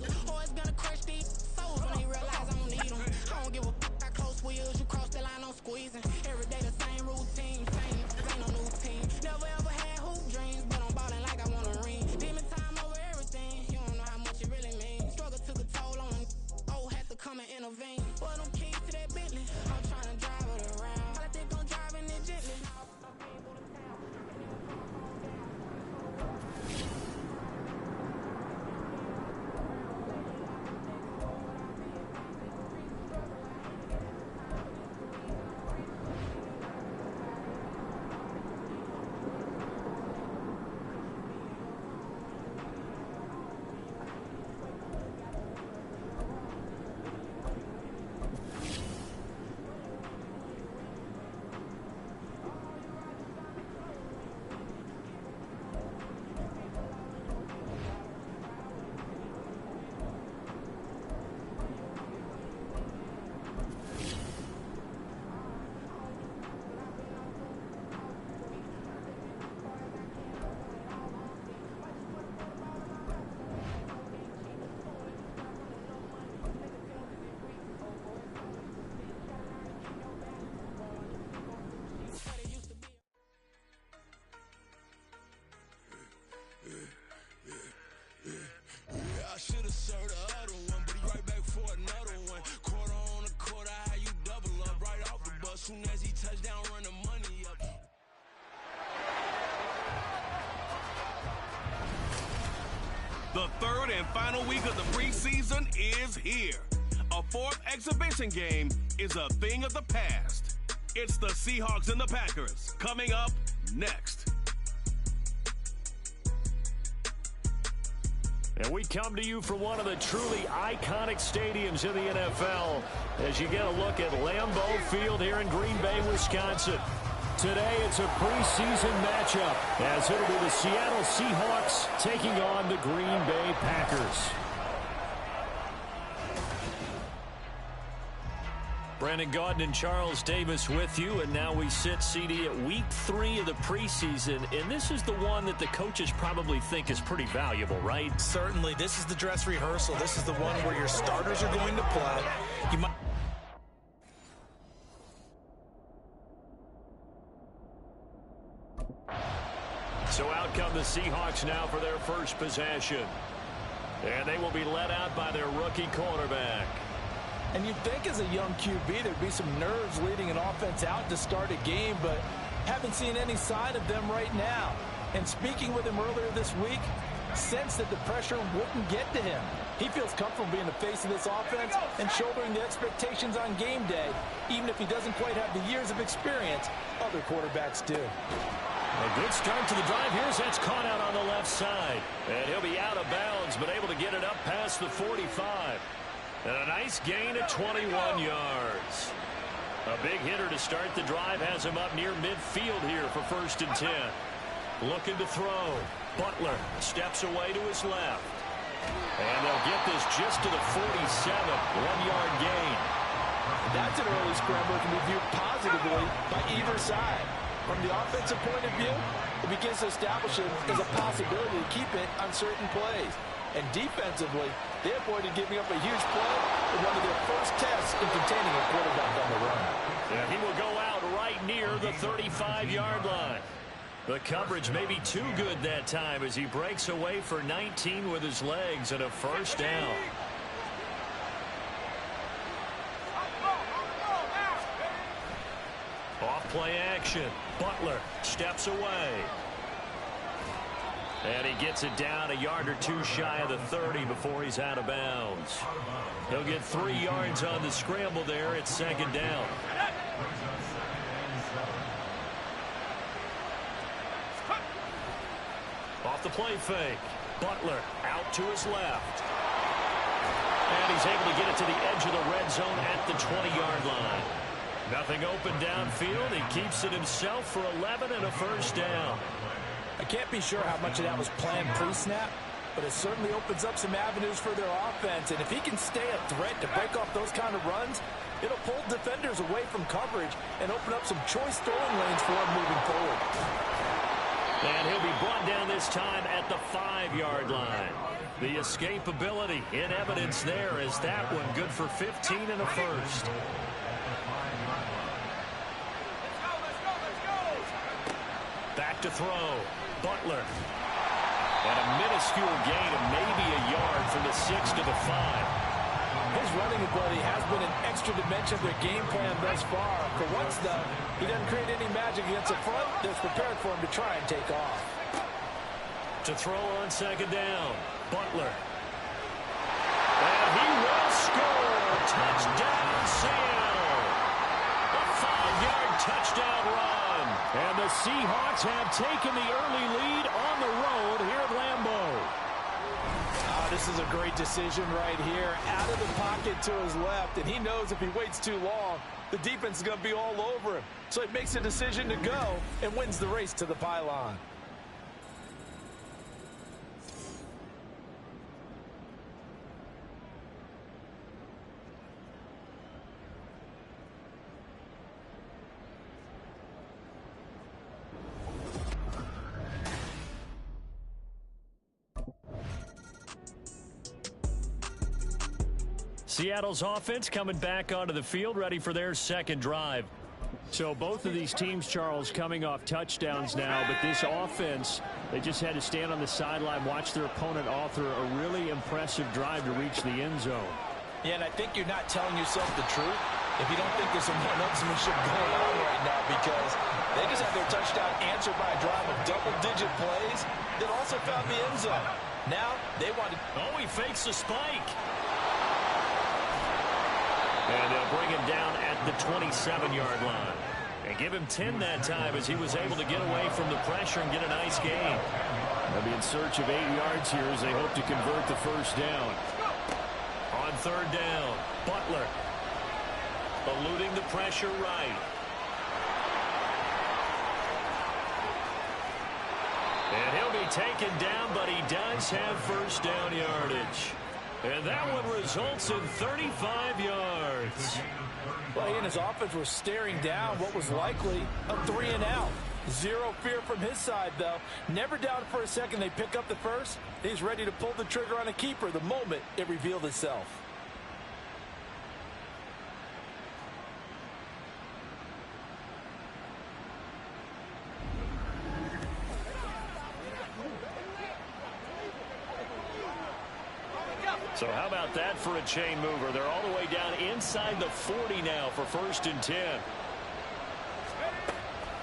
The third and final week of the preseason is here. A fourth exhibition game is a thing of the past. It's the Seahawks and the Packers coming up next. And we come to you from one of the truly iconic stadiums in the NFL as you get a look at Lambeau Field here in Green Bay, Wisconsin. Today it's a preseason matchup as it'll be the Seattle Seahawks taking on the Green Bay Packers. Brandon Gaudin and Charles Davis with you, and now we sit, CD, at week 3 of the preseason, and this is the one that the coaches probably think is pretty valuable, right? Certainly. This is the dress rehearsal. This is the one where your starters are going to play. You might... So out come the Seahawks now for their first possession. And they will be led out by their rookie quarterback. And you'd think as a young QB there'd be some nerves leading an offense out to start a game, but haven't seen any sign of them right now. And speaking with him earlier this week, sensed that the pressure wouldn't get to him. He feels comfortable being the face of this offense and shouldering the expectations on game day, even if he doesn't quite have the years of experience other quarterbacks do. A good start to the drive here as that's caught out on the left side. And he'll be out of bounds, but able to get it up past the 45. And a nice gain of 21 yards. A big hitter to start the drive has him up near midfield here for 1st and 10. Looking to throw. Butler steps away to his left. And they'll get this just to the 47. 1-yard gain. That's an early scramble that can be viewed positively by either side. From the offensive point of view, it begins to establish it as a possibility to keep it on certain plays. And defensively, they avoided giving up a huge play in one of their first tests in containing a quarterback on the run. And he will go out right near the 35-yard line. The coverage may be too good that time as he breaks away for 19 with his legs and a 1st down. Off play action. Butler steps away. And he gets it down a yard or two shy of the 30 before he's out of bounds. He'll get 3 yards on the scramble there. It's 2nd down. Off the play fake. Butler out to his left. And he's able to get it to the edge of the red zone at the 20-yard line. Nothing open downfield. He keeps it himself for 11 and a 1st down. I can't be sure how much of that was planned pre-snap, but it certainly opens up some avenues for their offense. And if he can stay a threat to break off those kind of runs, it'll pull defenders away from coverage and open up some choice throwing lanes for him moving forward. And he'll be brought down this time at the 5-yard line. The escapability in evidence there is that one good for 15 and a 1st. Back to throw. Butler. And a minuscule gain of maybe a yard from the 6 to the 5. His running ability has been an extra dimension of their game plan thus far. For once, though, he doesn't create any magic against the front that's prepared for him to try and take off. To throw on 2nd down. Butler. And he will score. Touchdown, Seattle. A 5-yard touchdown run. And the Seahawks have taken the early lead on the road here at Lambeau. This is a great decision right here. Out of the pocket to his left, and he knows if he waits too long, the defense is going to be all over him. So he makes a decision to go and wins the race to the pylon. Seattle's offense coming back onto the field, ready for their 2nd drive. So both of these teams, Charles, coming off touchdowns now, but this offense, they just had to stand on the sideline, watch their opponent author a really impressive drive to reach the end zone. Yeah, and I think you're not telling yourself the truth if you don't think there's some one-upsmanship going on right now, because they just had their touchdown answered by a drive of double-digit plays that also found the end zone. Now they want to... Oh, he fakes the spike. And they'll bring him down at the 27-yard line. And give him 10 that time as he was able to get away from the pressure and get a nice gain. They'll be in search of 8 yards here as they hope to convert the first down. On third down, Butler eluding the pressure right. And he'll be taken down, but he does have first down yardage. And that one results in 35 yards. Well, he and his offense were staring down what was likely a 3-and-out. Zero fear from his side, though. Never doubted for a second they pick up the first. He's ready to pull the trigger on a keeper the moment it revealed itself. So how about that for a chain mover? They're all the way down inside the 40 now for 1st and 10.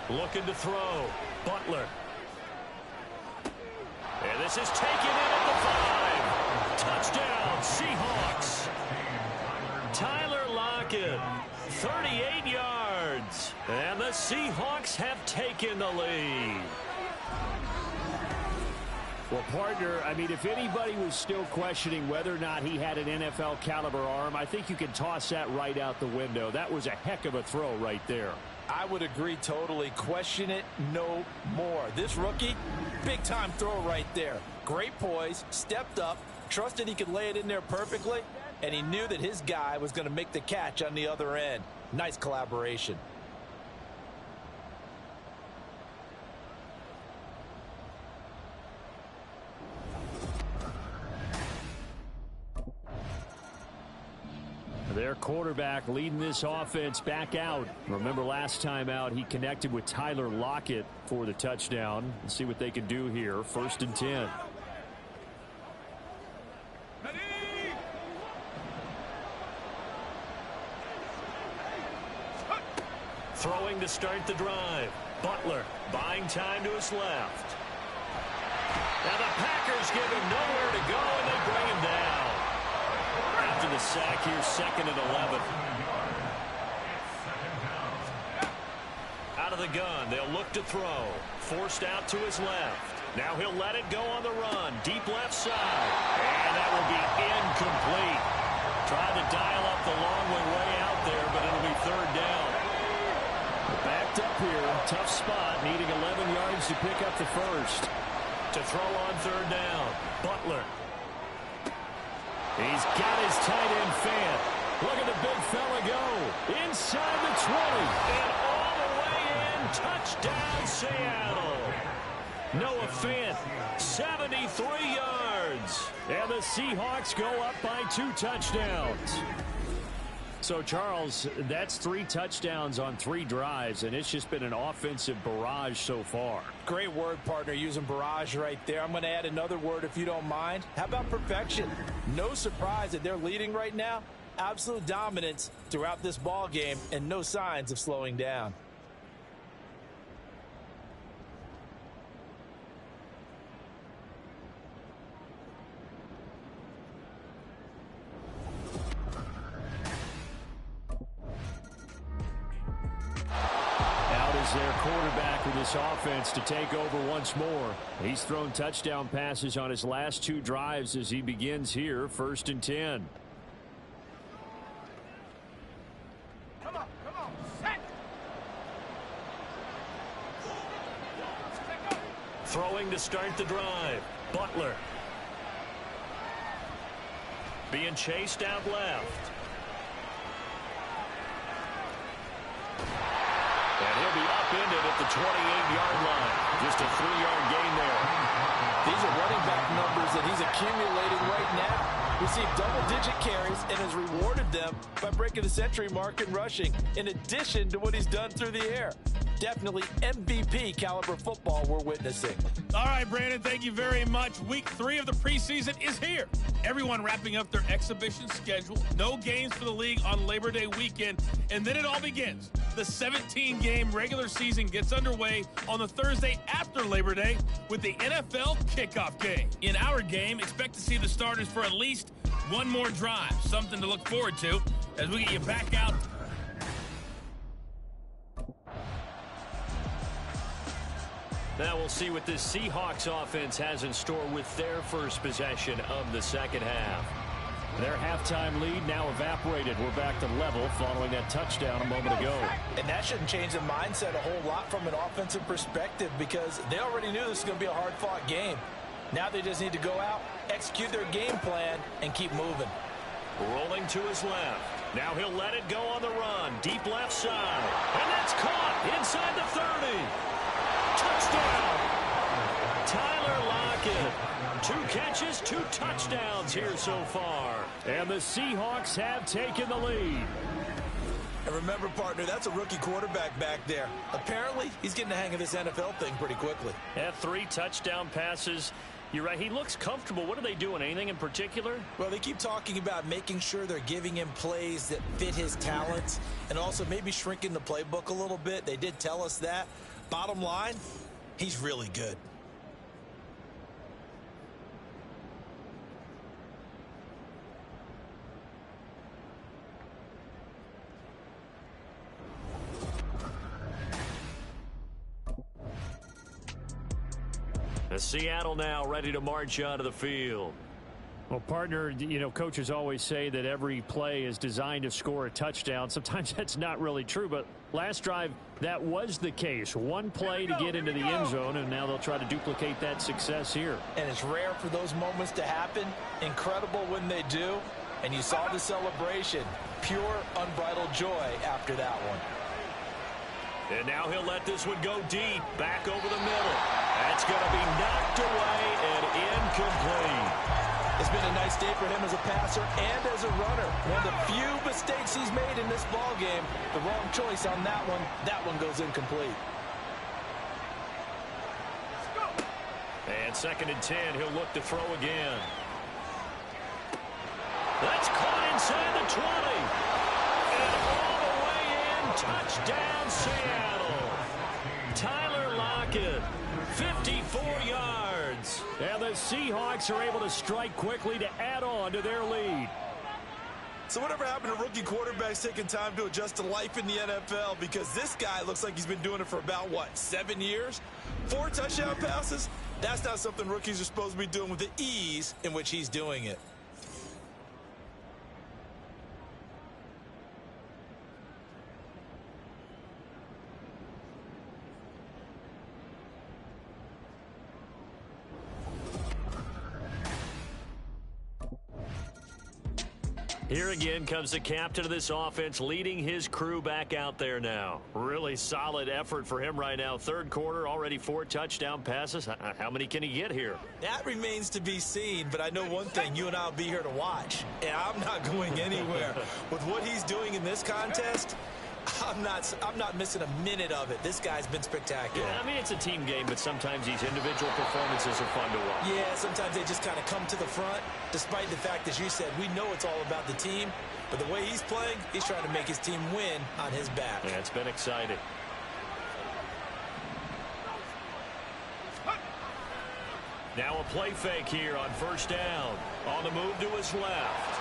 Looking to throw. Butler. And this is taken in at the 5. Touchdown, Seahawks. Tyler Lockett, 38 yards. And the Seahawks have taken the lead. Well, partner, I mean, if anybody was still questioning whether or not he had an NFL caliber arm, I think you can toss that right out the window. That was a heck of a throw right there. I would agree totally. Question it no more. This rookie, big-time throw right there. Great poise, stepped up, trusted he could lay it in there perfectly, and he knew that his guy was going to make the catch on the other end. Nice collaboration. Their quarterback leading this offense back out. Remember last time out, he connected with Tyler Lockett for the touchdown. Let's see what they can do here. 1st and 10. Throwing to start the drive. Butler buying time to his left. Now the Packers give him nowhere to go, and they bring him down. After the sack here, 2nd and 11. Out of the gun, they'll look to throw. Forced out to his left. Now he'll let it go on the run. Deep left side. And that will be incomplete. Tried to dial up the long way out there, but it'll be 3rd down. Backed up here. Tough spot. Needing 11 yards to pick up the first. To throw on 3rd down. Butler. He's got his tight end Fant. Look at the big fella go. Inside the 20. And all the way in. Touchdown, Seattle. Noah Fant, 73 yards. And the Seahawks go up by 2 touchdowns. So, Charles, that's 3 touchdowns on 3 drives, and it's just been an offensive barrage so far. Great word, partner, using barrage right there. I'm going to add another word if you don't mind. How about perfection? No surprise that they're leading right now. Absolute dominance throughout this ball game and no signs of slowing down. Their quarterback with this offense to take over once more. He's thrown touchdown passes on his last 2 drives as he begins here, 1st and 10. Come on, set. Throwing to start the drive. Butler. Being chased out left. And he'll be upended at the 28-yard line. Just a 3-yard gain there. These are running back numbers that he's accumulating right now. Received double-digit carries and has rewarded them by breaking the century mark in rushing, in addition to what he's done through the air. Definitely MVP caliber football we're witnessing. All right, Brandon, thank you very much. Week 3 of the preseason is here. Everyone wrapping up their exhibition schedule. No games for the league on Labor Day weekend. And then it all begins. The 17-game regular season gets underway on the Thursday after Labor Day with the NFL kickoff game. In our game, expect to see the starters for at least one more drive. Something to look forward to as we get you back out. Now we'll see what this Seahawks offense has in store with their first possession of the second half. Their halftime lead now evaporated. We're back to level following that touchdown a moment ago. And that shouldn't change the mindset a whole lot from an offensive perspective because they already knew this was going to be a hard-fought game. Now they just need to go out, execute their game plan, and keep moving. Rolling to his left. Now he'll let it go on the run. Deep left side. And that's caught inside the 30. Touchdown. Tyler Lockett. 2 catches, 2 touchdowns here so far. And the Seahawks have taken the lead. And remember, partner, that's a rookie quarterback back there. Apparently, he's getting the hang of this NFL thing pretty quickly. Had 3 touchdown passes. You're right, he looks comfortable. What are they doing? Anything in particular? Well, they keep talking about making sure they're giving him plays that fit his talents and also maybe shrinking the playbook a little bit. They did tell us that. Bottom line, he's really good. Seattle now ready to march onto the field. Well, partner, you know, coaches always say that every play is designed to score a touchdown. Sometimes that's not really true, but last drive, that was the case. One play to get into the end zone, and now they'll try to duplicate that success here. And it's rare for those moments to happen. Incredible when they do. And you saw the celebration. Pure, unbridled joy after that one. And now he'll let this one go deep, back over the middle. That's going to be knocked away and incomplete. It's been a nice day for him as a passer and as a runner. One of the few mistakes he's made in this ball game. The wrong choice on that one. That one goes incomplete. And 2nd and 10, he'll look to throw again. That's caught inside the 20. And all the way in, touchdown Seattle. Tyler Lockett, 54 yards. And the Seahawks are able to strike quickly to add on to their lead. So whatever happened to rookie quarterbacks taking time to adjust to life in the NFL? Because this guy looks like he's been doing it for about, 7 years? 4 touchdown passes? That's not something rookies are supposed to be doing with the ease in which he's doing it. Here again comes the captain of this offense, leading his crew back out there now. Really solid effort for him right now. 3rd quarter, already 4 touchdown passes. How many can he get here? That remains to be seen, but I know one thing. You and I will be here to watch, and I'm not going anywhere. With what he's doing in this contest, I'm not missing a minute of it. This guy's been spectacular. Yeah, I mean, it's a team game, but sometimes these individual performances are fun to watch. Yeah, sometimes they just kind of come to the front, despite the fact, as you said, we know it's all about the team. But the way he's playing, he's trying to make his team win on his back. Yeah, it's been exciting. Now a play fake here on 1st down. On the move to his left.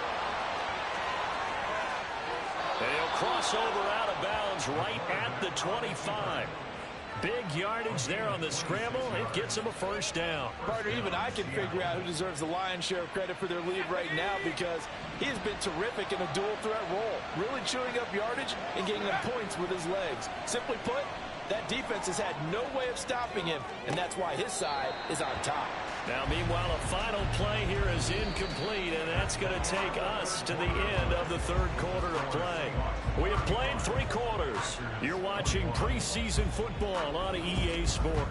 And he'll cross over out of bounds right at the 25. Big yardage there on the scramble. It gets him a 1st down. Partner, even I can figure out who deserves the lion's share of credit for their lead right now because he has been terrific in a dual threat role. Really chewing up yardage and getting them points with his legs. Simply put, that defense has had no way of stopping him, and that's why his side is on top. Now, meanwhile, a final play here is incomplete, and that's going to take us to the end of the 3rd quarter of play. We have played 3 quarters. You're watching preseason football on EA Sport.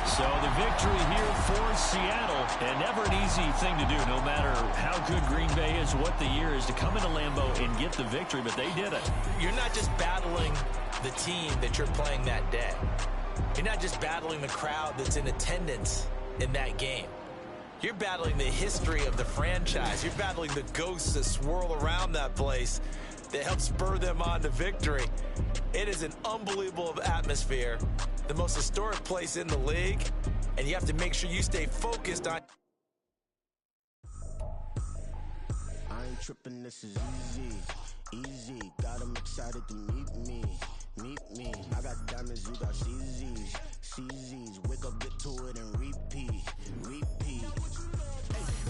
So the victory here for Seattle. And never an easy thing to do, no matter how good Green Bay is, what the year is, to come into Lambeau and get the victory, but they did it. You're not just battling the team that you're playing that day. You're not just battling the crowd that's in attendance in that game. You're battling the history of the franchise. You're battling the ghosts that swirl around that place that help spur them on to victory. It is an unbelievable atmosphere, the most historic place in the league, and you have to make sure you stay focused on. I ain't tripping, this is easy. Got them excited to meet me. I got diamonds, you got CZs. Wake up, get to it, and repeat. Hey,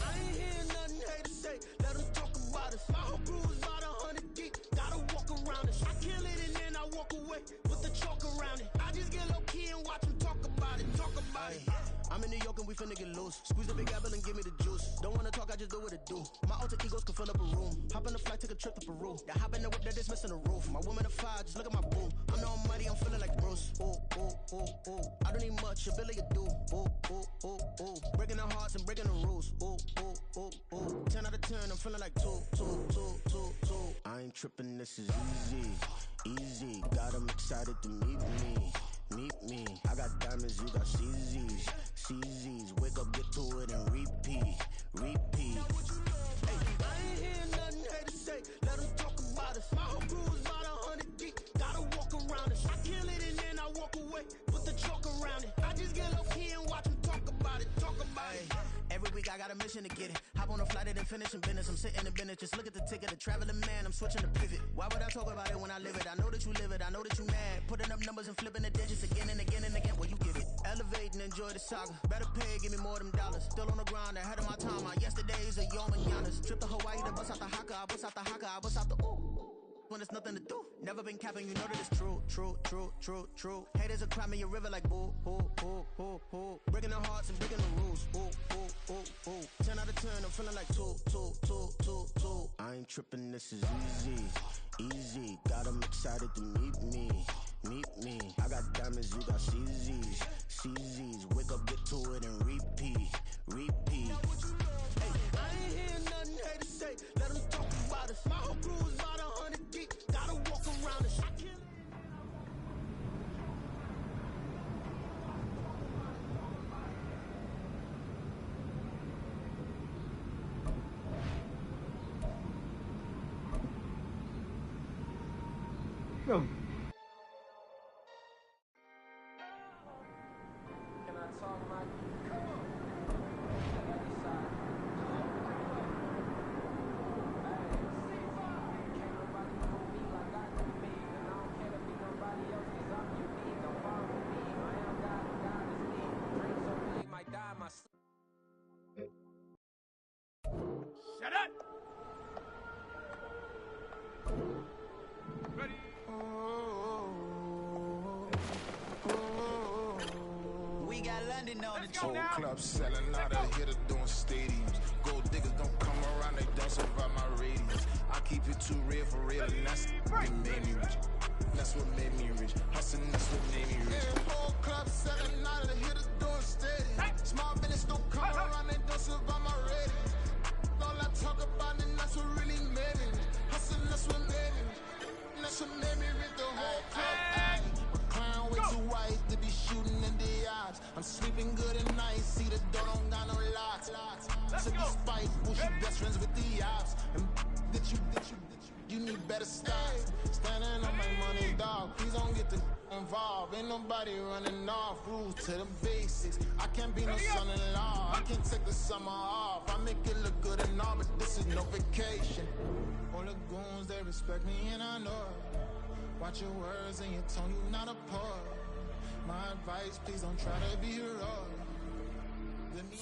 I ain't hearing nothing hate to say. Let them talk about us. My whole crew is about 100 deep. Gotta walk around us. I kill it and then I walk away with the chalk around it. I just get low key and watch them talk about it. I'm in New York and we finna get loose. Squeeze the big apple and give me the juice. Don't wanna talk, I just do what it do. My alter egos can fill up a room. Hop on the flight, take a trip to Peru. That hop in the whip that is missing the roof. My woman a fire, just look at my boo. I'm no money, I'm feeling like Bruce. Ooh. I don't need much, ability to do. Ooh. Breaking the hearts and breaking the rules. Ooh. 10 out of 10, I'm feeling like two. I ain't tripping, this is easy. Got them excited to meet me. I got diamonds, you got CZs. Wake up, get to it, and repeat. Hey, I ain't hearing nothing hate to say. Let them talk about us. My whole crew is about 100 deep. Gotta walk around us. I kill it and then I walk away with the chalk around it. I just get low key and watch them talk about it. Every week I got a mission to get it. Hop on a flight and then finish in business. I'm sitting in business, just look at the ticket. A traveling man, I'm switching to pivot. Why would I talk about it when I live it? I know that you live it, I know that you mad. Putting up numbers and flipping the digits again and again and again. Well, you get it. Elevate and enjoy the saga. Better pay, give me more than dollars. Still on the grind, ahead of my time. My yesterdays are yo mananas. Trip to Hawaii to bust out the haka. I bust out the haka. I bust out the ooh. When there's nothing to do. Never been capping, you know that it's true. Haters are climbing your river like boo. Breaking their hearts and breaking the rules. Ooh. 10 out of 10, I'm feeling like two. I ain't tripping, this is easy. Got them excited to meet me. I got diamonds, you got CZs. Wake up, get to it, and repeat. Hey, I ain't hearing nothing hate to say. Let them talk about us. My whole crew is about 100 deep. Gotta walk around us. I kill it. Go. Can I talk my Shut up! Ready? We got London on the Whole club selling out of hitter doing stadiums. Gold diggers don't come around, they don't survive my radius. I keep it too real for real, and that's what made me rich. That's what made me rich. Hustling, that's what made me rich. Whole club selling out of the hitters doing stadiums. Small business don't come around, they don't survive my radius. All I talk about, and that's what really made me rich. Hustling, that's what made me rich. That's what made me rich. The whole club. Clown way too white to be shooting in the eyes. I'm sleeping good at night, see the door don't got no locks. So despite bullshit best friends with the ops, and that you need better stocks. Standing on my money, dog. Please don't get the involved. Ain't nobody running off. Rules to the basics. I can't be no son-in-law. I can't take the summer off. I make it look good and all, but this is no vacation. All the goons, they respect me and I know it. Watch your words and your tone, you not a poet. My advice, please don't try to be heroic. Let me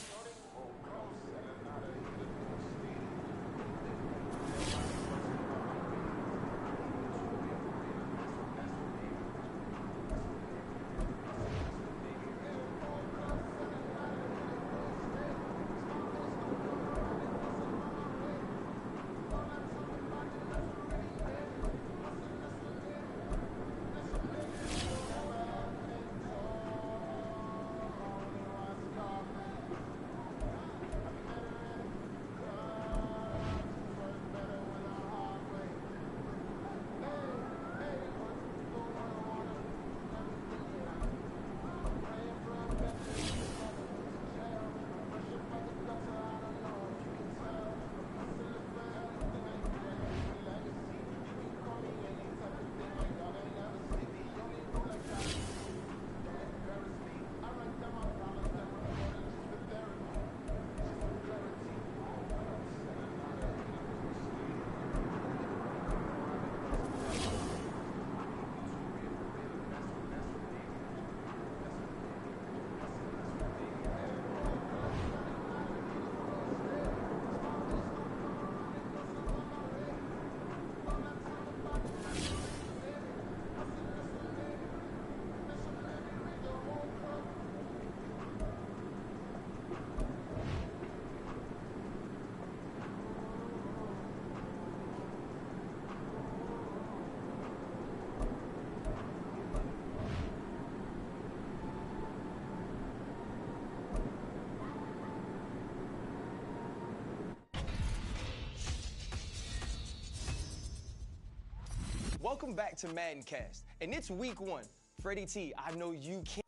Welcome back to MaddenCast, and it's week 1. Freddie T, I know you can't.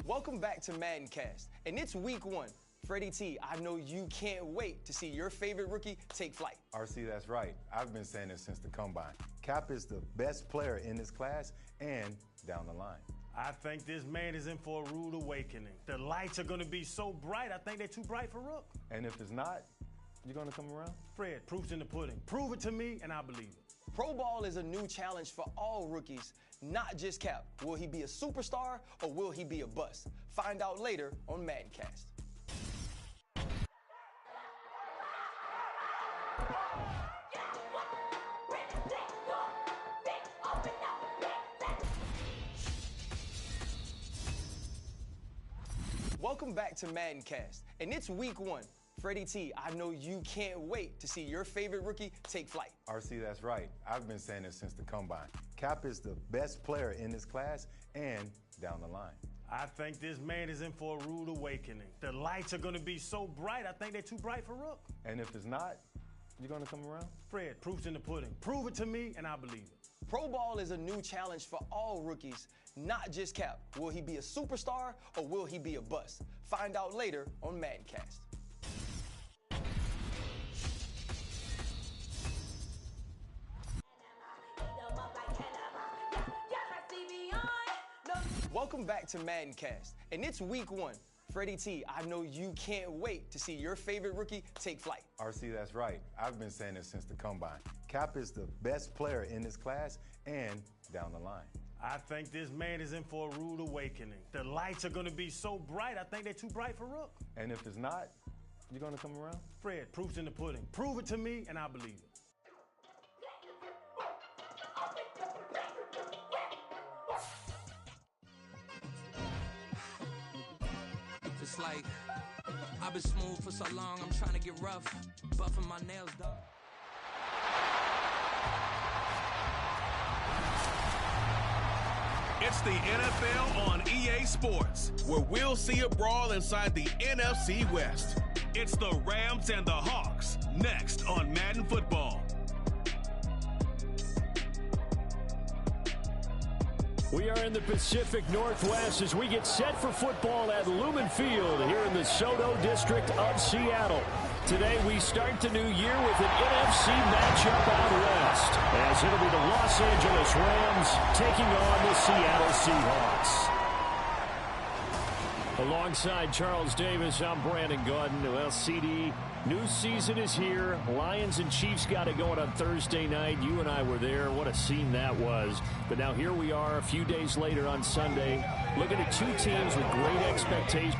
Welcome back to MaddenCast, and it's week 1. Freddie T, I know you can't wait to see your favorite rookie take flight. RC, that's right. I've been saying this since the combine. Cap is the best player in this class and down the line. I think this man is in for a rude awakening. The lights are going to be so bright, I think they're too bright for Rook. And if it's not, you're going to come around? Fred, proof's in the pudding. Prove it to me, and I believe it. Pro Ball is a new challenge for all rookies, not just Cap. Will he be a superstar or will he be a bust? Find out later on MaddenCast. Welcome back to MaddenCast, and it's week 1. Freddie T, I know you can't wait to see your favorite rookie take flight. RC, that's right. I've been saying this since the combine. Cap is the best player in this class and down the line. I think this man is in for a rude awakening. The lights are going to be so bright, I think they're too bright for Rook. And if it's not, you're going to come around? Fred, proof's in the pudding. Prove it to me, and I believe it. Pro Ball is a new challenge for all rookies, not just Cap. Will he be a superstar or will he be a bust? Find out later on MaddenCast. Welcome back to MaddenCast, and it's week 1. Freddie T, I know you can't wait to see your favorite rookie take flight. RC, that's right. I've been saying this since the combine. Cap is the best player in this class and down the line. I think this man is in for a rude awakening. The lights are going to be so bright, I think they're too bright for Rook. And if it's not, you're going to come around? Fred, proof's in the pudding. Prove it to me, and I believe it. It's like, I've been smooth for so long, I'm trying to get rough, buffing my nails, dog. It's the NFL on EA Sports, where we'll see a brawl inside the NFC West. It's the Rams and the Hawks, next on Madden Football. We are in the Pacific Northwest as we get set for football at Lumen Field here in the Soto District of Seattle. Today we start the new year with an NFC matchup out west, as it'll be the Los Angeles Rams taking on the Seattle Seahawks. Alongside Charles Davis, I'm Brandon Gordon. Well, CD, new season is here. Lions and Chiefs got it going on Thursday night. You and I were there. What a scene that was. But now here we are a few days later on Sunday, looking at two teams with great expectations.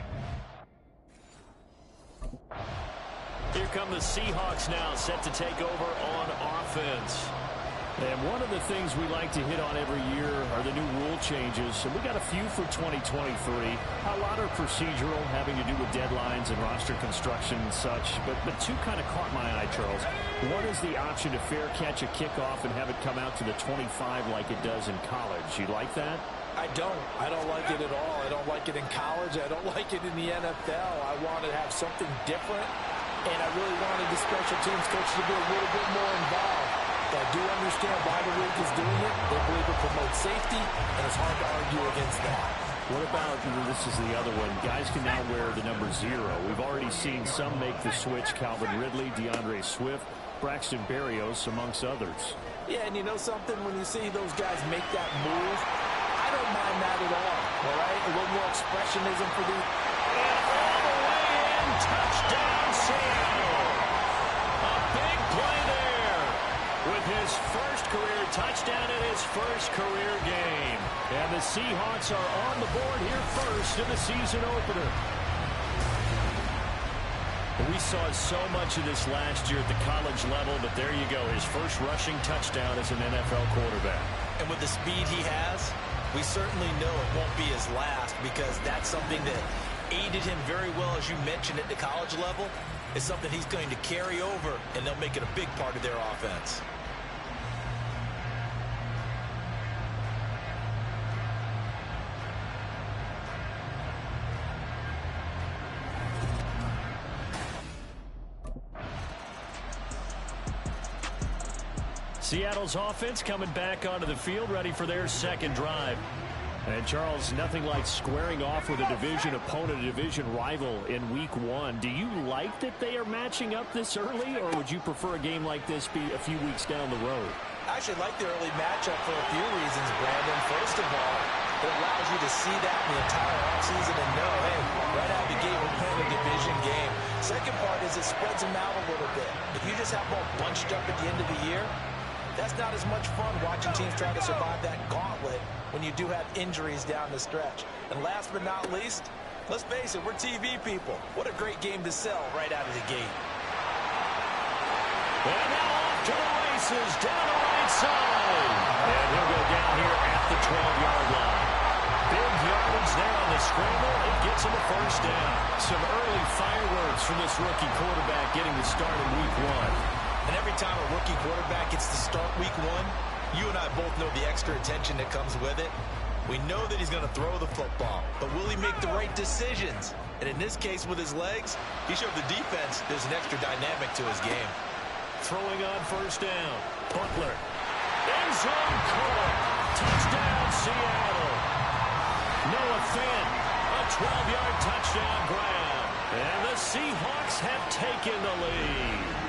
Here come the Seahawks now, set to take over on offense. And one of the things we like to hit on every year are the new rule changes. And we got a few for 2023. A lot are procedural, having to do with deadlines and roster construction and such. But two kind of caught my eye, Charles. One is the option to fair catch a kickoff and have it come out to the 25 like it does in college. You like that? I don't like it at all. I don't like it in college. I don't like it in the NFL. I want to have something different. And I really wanted the special teams coach to be a little bit more involved. But I do understand why the league is doing it. They believe it promotes safety, and it's hard to argue against that. What about, this is the other one, guys can now wear the number 0. We've already seen some make the switch, Calvin Ridley, DeAndre Swift, Braxton Berrios, amongst others. Yeah, and you know something? When you see those guys make that move, I don't mind that at all right? A little more expressionism for the... And all the way in, touchdown Seattle! A big play there! With his first career touchdown in his first career game. And the Seahawks are on the board here first in the season opener. We saw so much of this last year at the college level, but there you go. His first rushing touchdown as an NFL quarterback. And with the speed he has, we certainly know it won't be his last, because that's something that aided him very well, as you mentioned, at the college level. It's something he's going to carry over, and they'll make it a big part of their offense. Seattle's offense coming back onto the field, ready for their second drive. And, Charles, nothing like squaring off with a division opponent, a division rival in Week 1. Do you like that they are matching up this early, or would you prefer a game like this be a few weeks down the road? I actually like the early matchup for a few reasons, Brandon. First of all, it allows you to see that in the entire offseason and know, hey, right out of the gate, we're playing a division game. Second part is it spreads them out a little bit. If you just have them all bunched up at the end of the year, that's not as much fun watching teams try to survive that gauntlet when you do have injuries down the stretch. And last but not least, let's face it, we're TV people. What a great game to sell right out of the gate. And now off to the races, down the right side. And he'll go down here at the 12-yard line. Big yardage there on the scramble. It gets him a first down. Some early fireworks from this rookie quarterback getting the start in Week 1. And every time a rookie quarterback gets to start Week 1, you and I both know the extra attention that comes with it. We know that he's going to throw the football, but will he make the right decisions? And in this case, with his legs, he showed the defense there's an extra dynamic to his game. Throwing on first down. Butler. End zone caught. Touchdown, Seattle. Noah Fant. A 12-yard touchdown grab. And the Seahawks have taken the lead.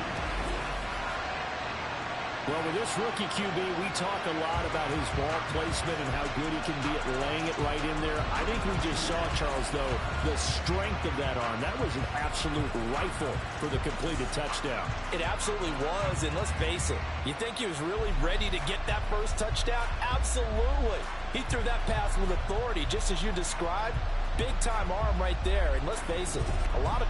Well, with this rookie QB, we talk a lot about his ball placement and how good he can be at laying it right in there. I think we just saw, Charles, though, the strength of that arm. That was an absolute rifle for the completed touchdown. It absolutely was, and let's face it, you think he was really ready to get that first touchdown? Absolutely. He threw that pass with authority, just as you described. Big-time arm right there, and let's face it, a lot of...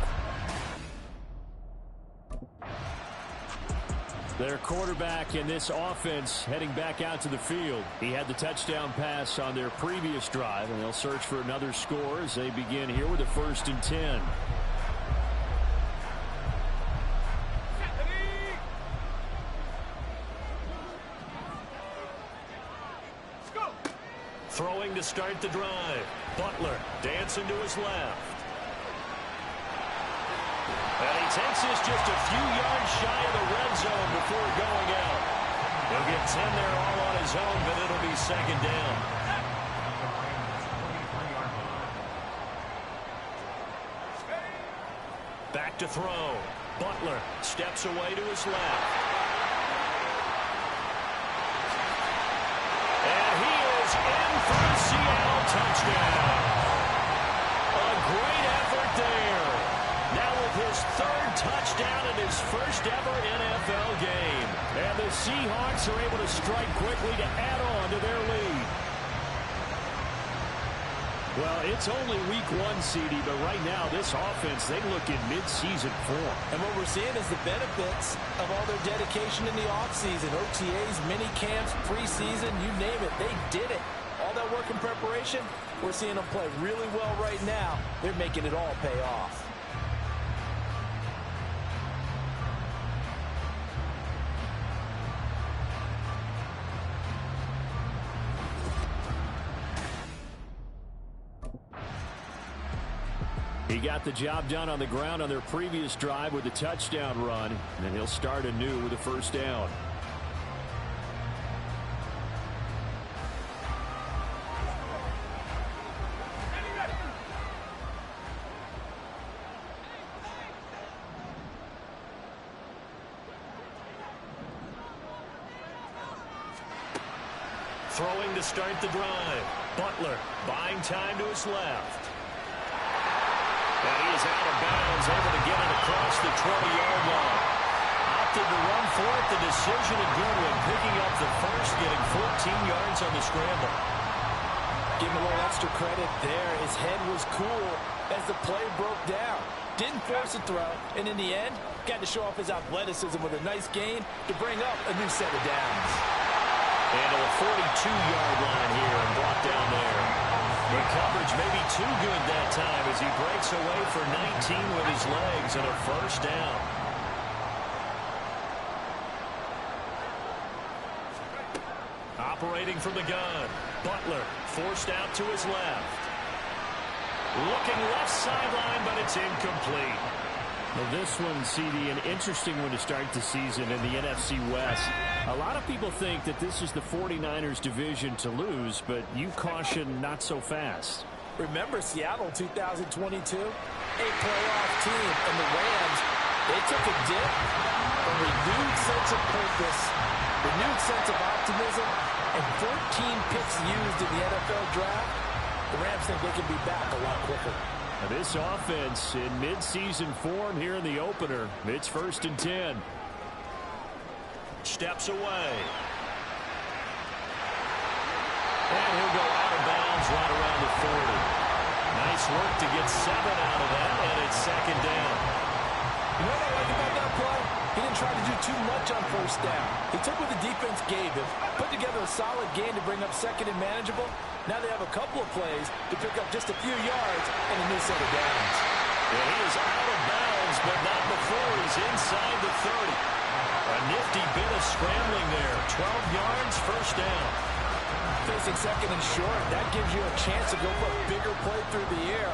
Their quarterback in this offense heading back out to the field. He had the touchdown pass on their previous drive, and they'll search for another score as they begin here with a 1st and 10. Throwing to start the drive. Butler dancing to his left. And he takes this just a few yards shy of the red zone before going out. He'll get 10 there all on his own, but it'll be second down. Back to throw. Butler steps away to his left. And he is in for a Seattle touchdown. A great effort there. Now with his 3rd touchdown in his first ever NFL game. And the Seahawks are able to strike quickly to add on to their lead. Well, it's only Week 1, CD, but right now this offense, they look in mid-season form. And what we're seeing is the benefits of all their dedication in the offseason. OTAs, mini camps, preseason, you name it, they did it. All that work and preparation, we're seeing them play really well right now. They're making it all pay off. He got the job done on the ground on their previous drive with a touchdown run, and he'll start anew with a first down. Throwing to start the drive. Butler buying time to his left. And he is out of bounds, able to get it across the 20-yard line. Opted to run for it. The decision a good one. Picking up the first, getting 14 yards on the scramble. Give him a little extra credit there. His head was cool as the play broke down. didn't force a throw, and in the end, got to show off his athleticism with a nice gain to bring up a new set of downs. And to the 42-yard line here and brought down there. The coverage may be too good that time as he breaks away for 19 with his legs and a first down. Operating from the gun, Butler forced out to his left. Looking left sideline, but it's incomplete. Well, this one, CD, an interesting one to start the season in the NFC West. A lot of people think that this is the 49ers division to lose, but you caution not so fast. Remember Seattle 2022? A playoff team, and the Rams, they took a dip, a renewed sense of purpose, renewed sense of optimism, and 14 picks used in the NFL draft. The Rams think they can be back a lot quicker. Now this offense in midseason form here in the opener. It's 1st and 10. Steps away. And he'll go out of bounds right around the 40. Nice work to get 7 out of that, and it's 2nd down. You know what I like about that play? He didn't try to do too much on 1st down. He took what the defense gave him, put together a solid gain to bring up 2nd and manageable. Now they have a couple of plays to pick up just a few yards and a new set of downs. Yeah, he is out of bounds, but not before he's inside the 30. A nifty bit of scrambling there. 12 yards, 1st down. Facing 2nd and short, that gives you a chance to go for a bigger play through the air.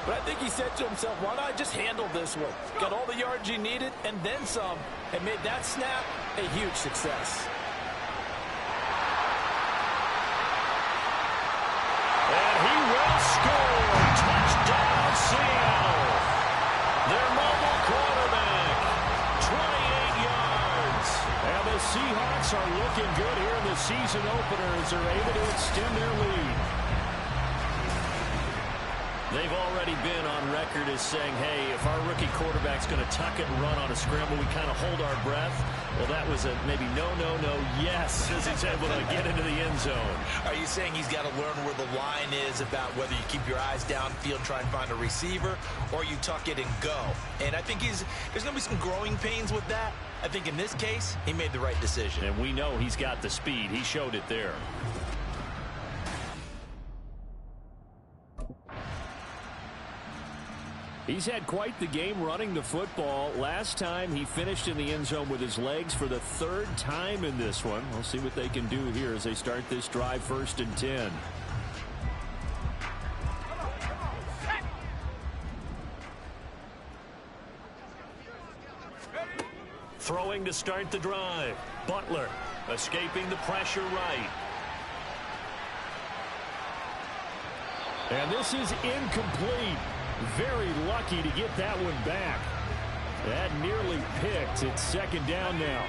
But I think he said to himself, why not just handle this one? Got all the yards he needed and then some, and made that snap a huge success. And he will score. Touchdown, Seattle. Their mobile quarterback, 28 yards. And the Seahawks are looking good here in the season opener as they're able to extend their lead. They've already been on record as saying, hey, if our rookie quarterback's going to tuck it and run on a scramble, we kind of hold our breath. Well, that was a maybe no, yes, as he's able to get into the end zone. Are you saying he's got to learn where the line is about whether you keep your eyes downfield, try and find a receiver, or you tuck it and go? And I think there's going to be some growing pains with that. I think in this case, he made the right decision. And we know he's got the speed. He showed it there. He's had quite the game running the football. Last time he finished in the end zone with his legs for the 3rd time in this one. We'll see what they can do here as they start this drive 1st and 10. Throwing to start the drive. Butler escaping the pressure right. And this is incomplete. Very lucky to get that one back. That nearly picked. It's 2nd down now.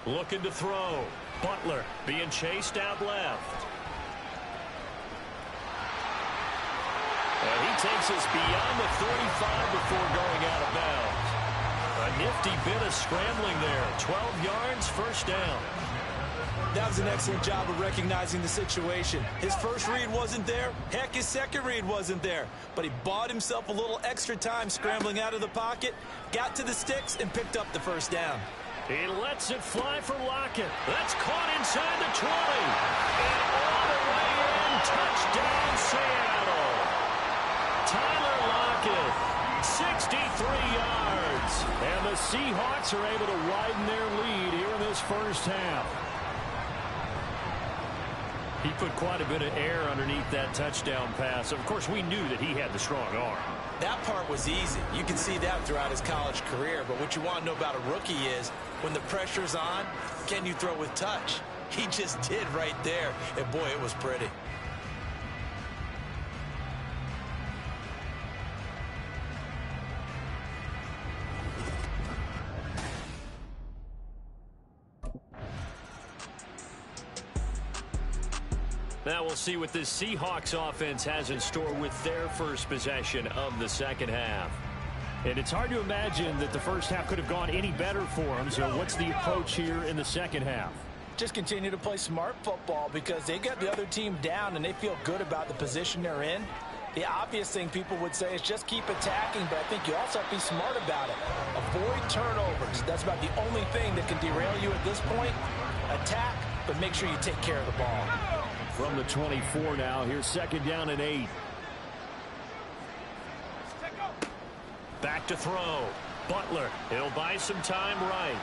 Looking to throw. Butler being chased out left. And he takes us beyond the 35 before going out of bounds. A nifty bit of scrambling there. 12 yards, 1st down. That was an excellent job of recognizing the situation. His first read wasn't there. Heck, his second read wasn't there. But he bought himself a little extra time scrambling out of the pocket, got to the sticks, and picked up the 1st down. He lets it fly for Lockett. That's caught inside the 20. And all the way in. Touchdown, Seattle. Tyler Lockett, 63 yards. And the Seahawks are able to widen their lead here in this 1st half. He put quite a bit of air underneath that touchdown pass. Of course, we knew that he had the strong arm. That part was easy. You can see that throughout his college career. But what you want to know about a rookie is when the pressure's on, can you throw with touch? He just did right there. And, boy, it was pretty. Now we'll see what this Seahawks offense has in store with their first possession of the 2nd half. And it's hard to imagine that the 1st half could have gone any better for them. So what's the approach here in the 2nd half? just continue to play smart football because they got the other team down and they feel good about the position they're in. The obvious thing people would say is just keep attacking, but I think you also have to be smart about it. Avoid turnovers. That's about the only thing that can derail you at this point. Attack, but make sure you take care of the ball. From the 24 now, here's 2nd down and 8. Back to throw. Butler, he'll buy some time right.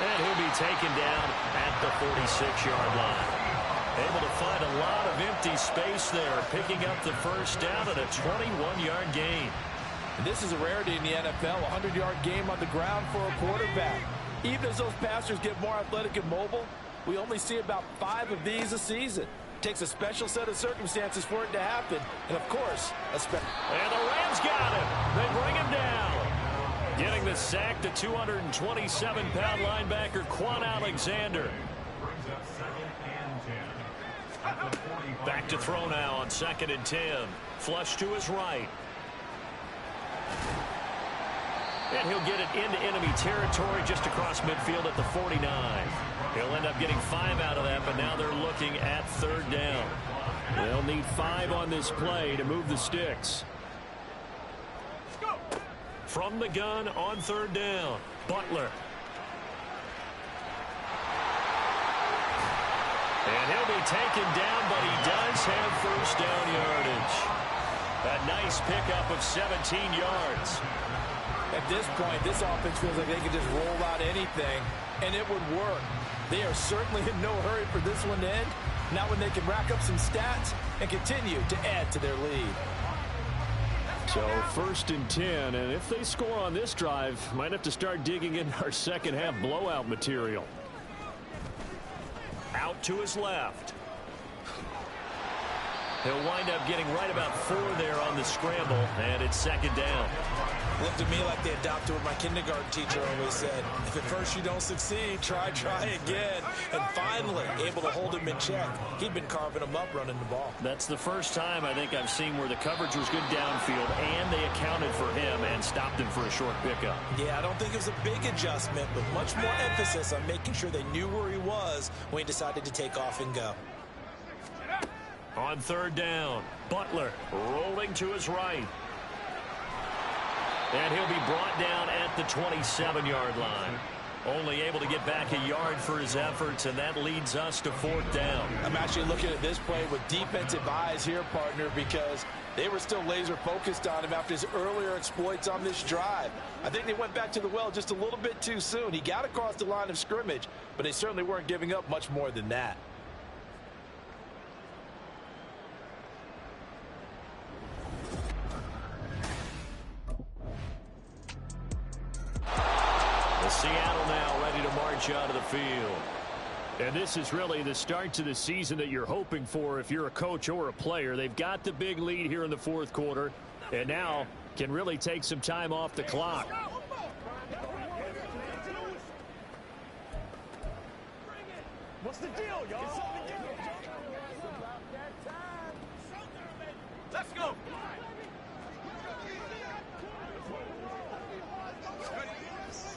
And he'll be taken down at the 46-yard line. Able to find a lot of empty space there, picking up the first down at a 21-yard gain. And this is a rarity in the NFL, a 100-yard game on the ground for a quarterback. Even as those passers get more athletic and mobile, we only see about 5 of these a season. It takes a special set of circumstances for it to happen. And, of course, and the Rams got him. They bring him down. Getting the sack, the 227-pound linebacker, Quan Alexander. Back to throw now on 2nd and 10. Flush to his right. And he'll get it into enemy territory just across midfield at the 49. He'll end up getting 5 out of that, but now they're looking at 3rd down. They'll need 5 on this play to move the sticks. From the gun on 3rd down, Butler. And he'll be taken down, but he does have first down yardage. A nice pickup of 17 yards. At this point, this offense feels like they can just roll out anything, and it would work. They are certainly in no hurry for this one to end. Not when they can rack up some stats and continue to add to their lead. So 1st and 10, and if they score on this drive, might have to start digging in our second half blowout material. Out to his left. He'll wind up getting right about 4 there on the scramble, and it's 2nd down. Looked at me like they adopted what my kindergarten teacher always said. If at first you don't succeed, try again. And finally, able to hold him in check. He'd been carving him up running the ball. That's the first time I think I've seen where the coverage was good downfield, and they accounted for him and stopped him for a short pickup. Yeah, I don't think it was a big adjustment, but much more emphasis on making sure they knew where he was when he decided to take off and go. On 3rd down, Butler rolling to his right. And he'll be brought down at the 27-yard line. Only able to get back a yard for his efforts, and that leads us to 4th down. I'm actually looking at this play with defensive eyes here, partner, because they were still laser focused on him after his earlier exploits on this drive. I think they went back to the well just a little bit too soon. He got across the line of scrimmage, but they certainly weren't giving up much more than that. Seattle now ready to march out of the field. And this is really the start to the season that you're hoping for if you're a coach or a player. They've got the big lead here in the 4th quarter, and now can really take some time off the clock. What's the deal, y'all? Let's go.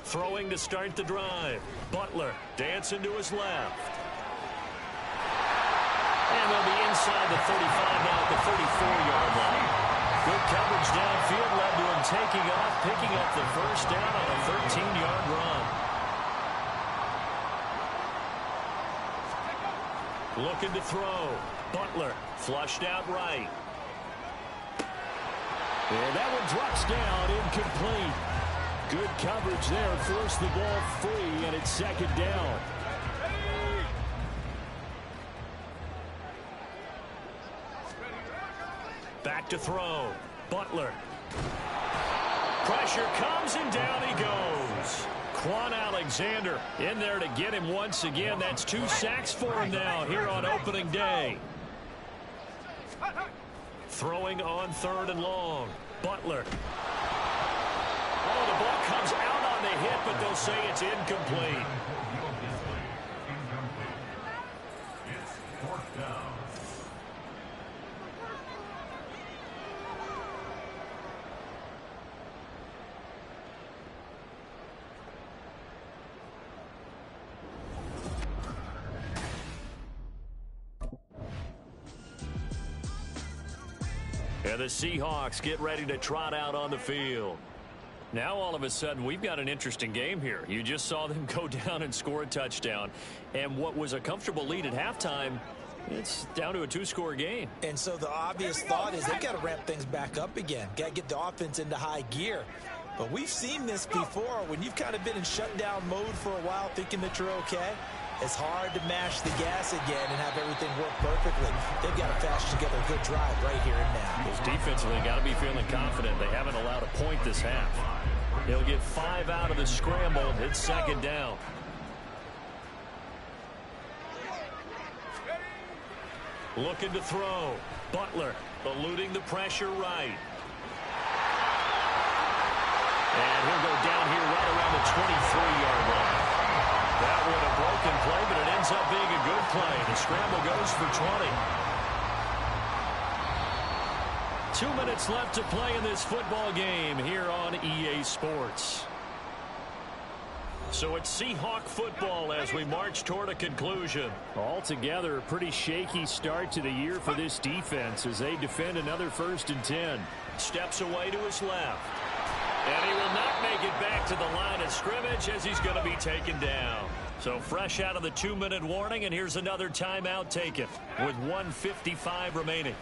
Throwing to start the drive. Butler dancing to his left. And they'll be inside the 35 now at the 34-yard line. Good coverage downfield led to him taking off, picking up the first down on a 13-yard run. Looking to throw. Butler flushed out right. And that one drops down, incomplete. Good coverage there, forced the ball free, and it's 2nd down. Back to throw. Butler. Pressure comes, and down he goes. Quan Alexander in there to get him once again. That's 2 sacks for him now here on opening day. Throwing on 3rd and long. Butler. Oh, the ball comes out on the hit, but they'll say it's incomplete. It's 4th down. And the Seahawks get ready to trot out on the field. Now all of a sudden we've got an interesting game here. You just saw them go down and score a touchdown. And what was a comfortable lead at halftime, it's down to a 2-score game. And so the obvious thought is they've got to ramp things back up again. Got to get the offense into high gear. But we've seen this before. When you've kind of been in shutdown mode for a while thinking that you're okay, it's hard to mash the gas again and have everything work perfectly. They've got to fashion together a good drive right here and now. Because defensively, got to be feeling confident. They haven't allowed a point this half. He'll get 5 out of the scramble. It's second down. Looking to throw. Butler eluding the pressure right. And he'll go down here right around the 23-yard line. That would have broken play, but it ends up being a good play. The scramble goes for 20. 2 minutes left to play in this football game here on EA Sports. So it's Seahawk football as we march toward a conclusion. Altogether, a pretty shaky start to the year for this defense as they defend another 1st and 10. Steps away to his left. And he will not make it back to the line of scrimmage as he's going to be taken down. So fresh out of the 2-minute warning, and here's another timeout taken with 1:55 remaining.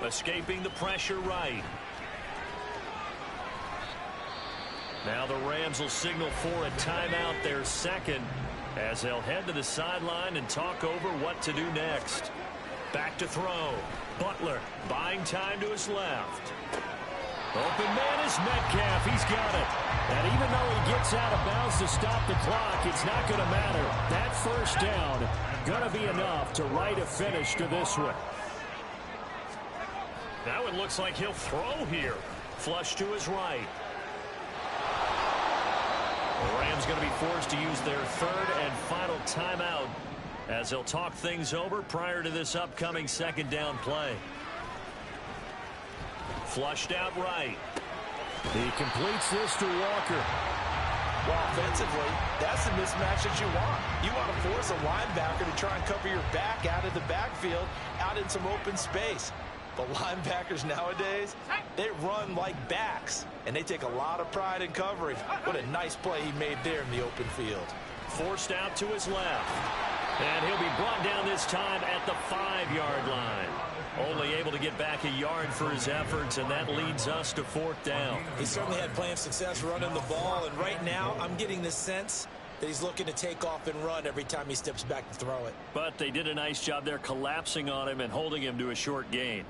Escaping the pressure right. Now the Rams will signal for a timeout, their second, as they'll head to the sideline and talk over what to do next. Back to throw. Butler buying time to his left. Open man is Metcalf. He's got it. And even though he gets out of bounds to stop the clock, it's not going to matter. That first down going to be enough to write a finish to this one. Now it looks like he'll throw here. Flush to his right. The Rams going to be forced to use their 3rd and final timeout as they'll talk things over prior to this upcoming 2nd down play. Flushed out right. He completes this to Walker. Well, offensively, that's the mismatch that you want. You want to force a linebacker to try and cover your back out of the backfield, out in some open space. But linebackers nowadays, they run like backs, and they take a lot of pride in coverage. What a nice play he made there in the open field. Forced out to his left. And he'll be brought down this time at the 5-yard line. Only able to get back a yard for his efforts, and that leads us to 4th down. He certainly had plenty of success running the ball, and right now I'm getting the sense that he's looking to take off and run every time he steps back to throw it. But they did a nice job there collapsing on him and holding him to a short gain.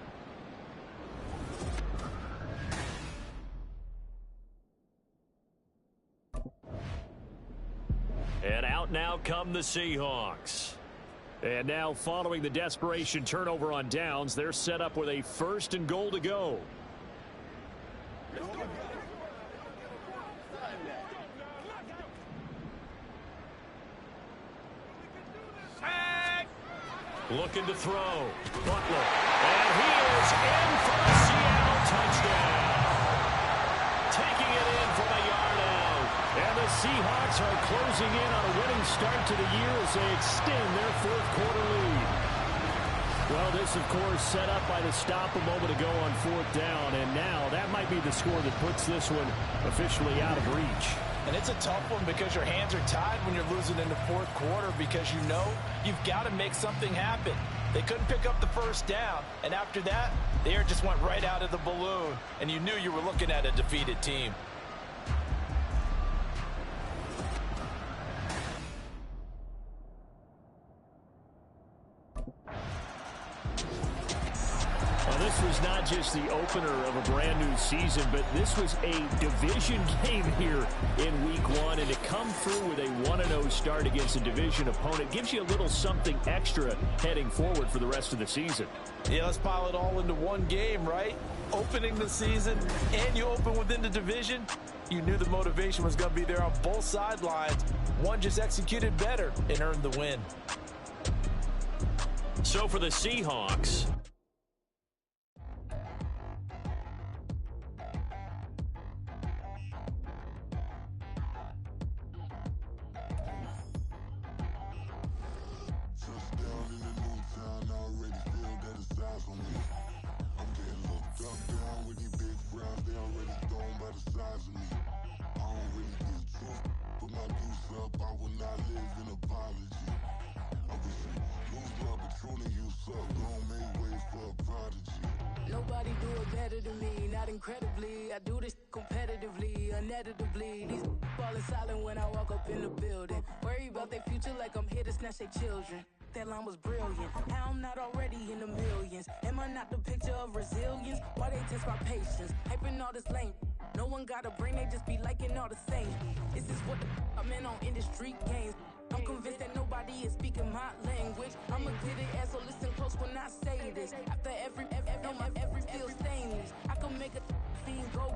And out now come the Seahawks. And now following the desperation turnover on downs, they're set up with a 1st and goal to go. Looking to throw. Butler. And he is in for a Seattle touchdown. Taking it in from a yard out. And the Seahawks are closing in on a winning start to the year as they extend their 4th quarter lead. Well, this, of course, set up by the stop a moment ago on 4th down. And now that might be the score that puts this one officially out of reach. And it's a tough one because your hands are tied when you're losing in the 4th quarter because you know you've got to make something happen. They couldn't pick up the first down, and after that, the air just went right out of the balloon, and you knew you were looking at a defeated team. This was not just the opener of a brand new season, but this was a division game here in week 1. And to come through with a 1-0 start against a division opponent gives you a little something extra heading forward for the rest of the season. Yeah, let's pile it all into one game, right? Opening the season, and you open within the division. You knew the motivation was going to be there on both sidelines. One just executed better and earned the win. So for the Seahawks, Drop down with these big frowns, they already thrown by the size of me. I don't really get truth, put my deuce up, I will not live in apology. I wish you lose love, but truly you suck. Don't make way for a prodigy. Nobody do it better than me, not incredibly. I do this competitively, uneditably. These falling silent when I walk up in the building. Worry about their future like I'm here to snatch their children. That line was brilliant. How I'm not already in the millions? Am I not the picture of resilience? Why they test my patience? Hyping all this lame. No one got a brain, they just be liking all the same. This is what the I'm in on industry games. I'm convinced that nobody is speaking my language. I'ma clear the air, so listen close when I say this. After every feel stainless. I can make a fiend go.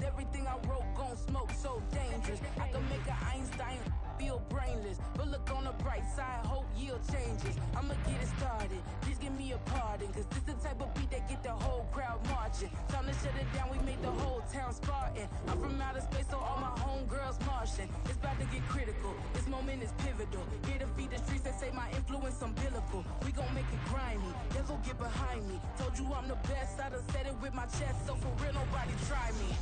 Everything I wrote gon' smoke, so dangerous. I can make an Einstein feel brainless. But look on the bright side, hope yield changes. I'ma get it started, please give me a pardon. Cause this the type of beat that get the whole crowd marching. Time to shut it down, we made the whole town Spartan. I'm from outer space, so all my homegirls Martian. It's about to get critical, this moment is pivotal. Here to feed the streets that say my influence umbilical. We gon' make it grimy, devil get behind me. Told you I'm the best, I done said it with my chest. So for real, nobody try me.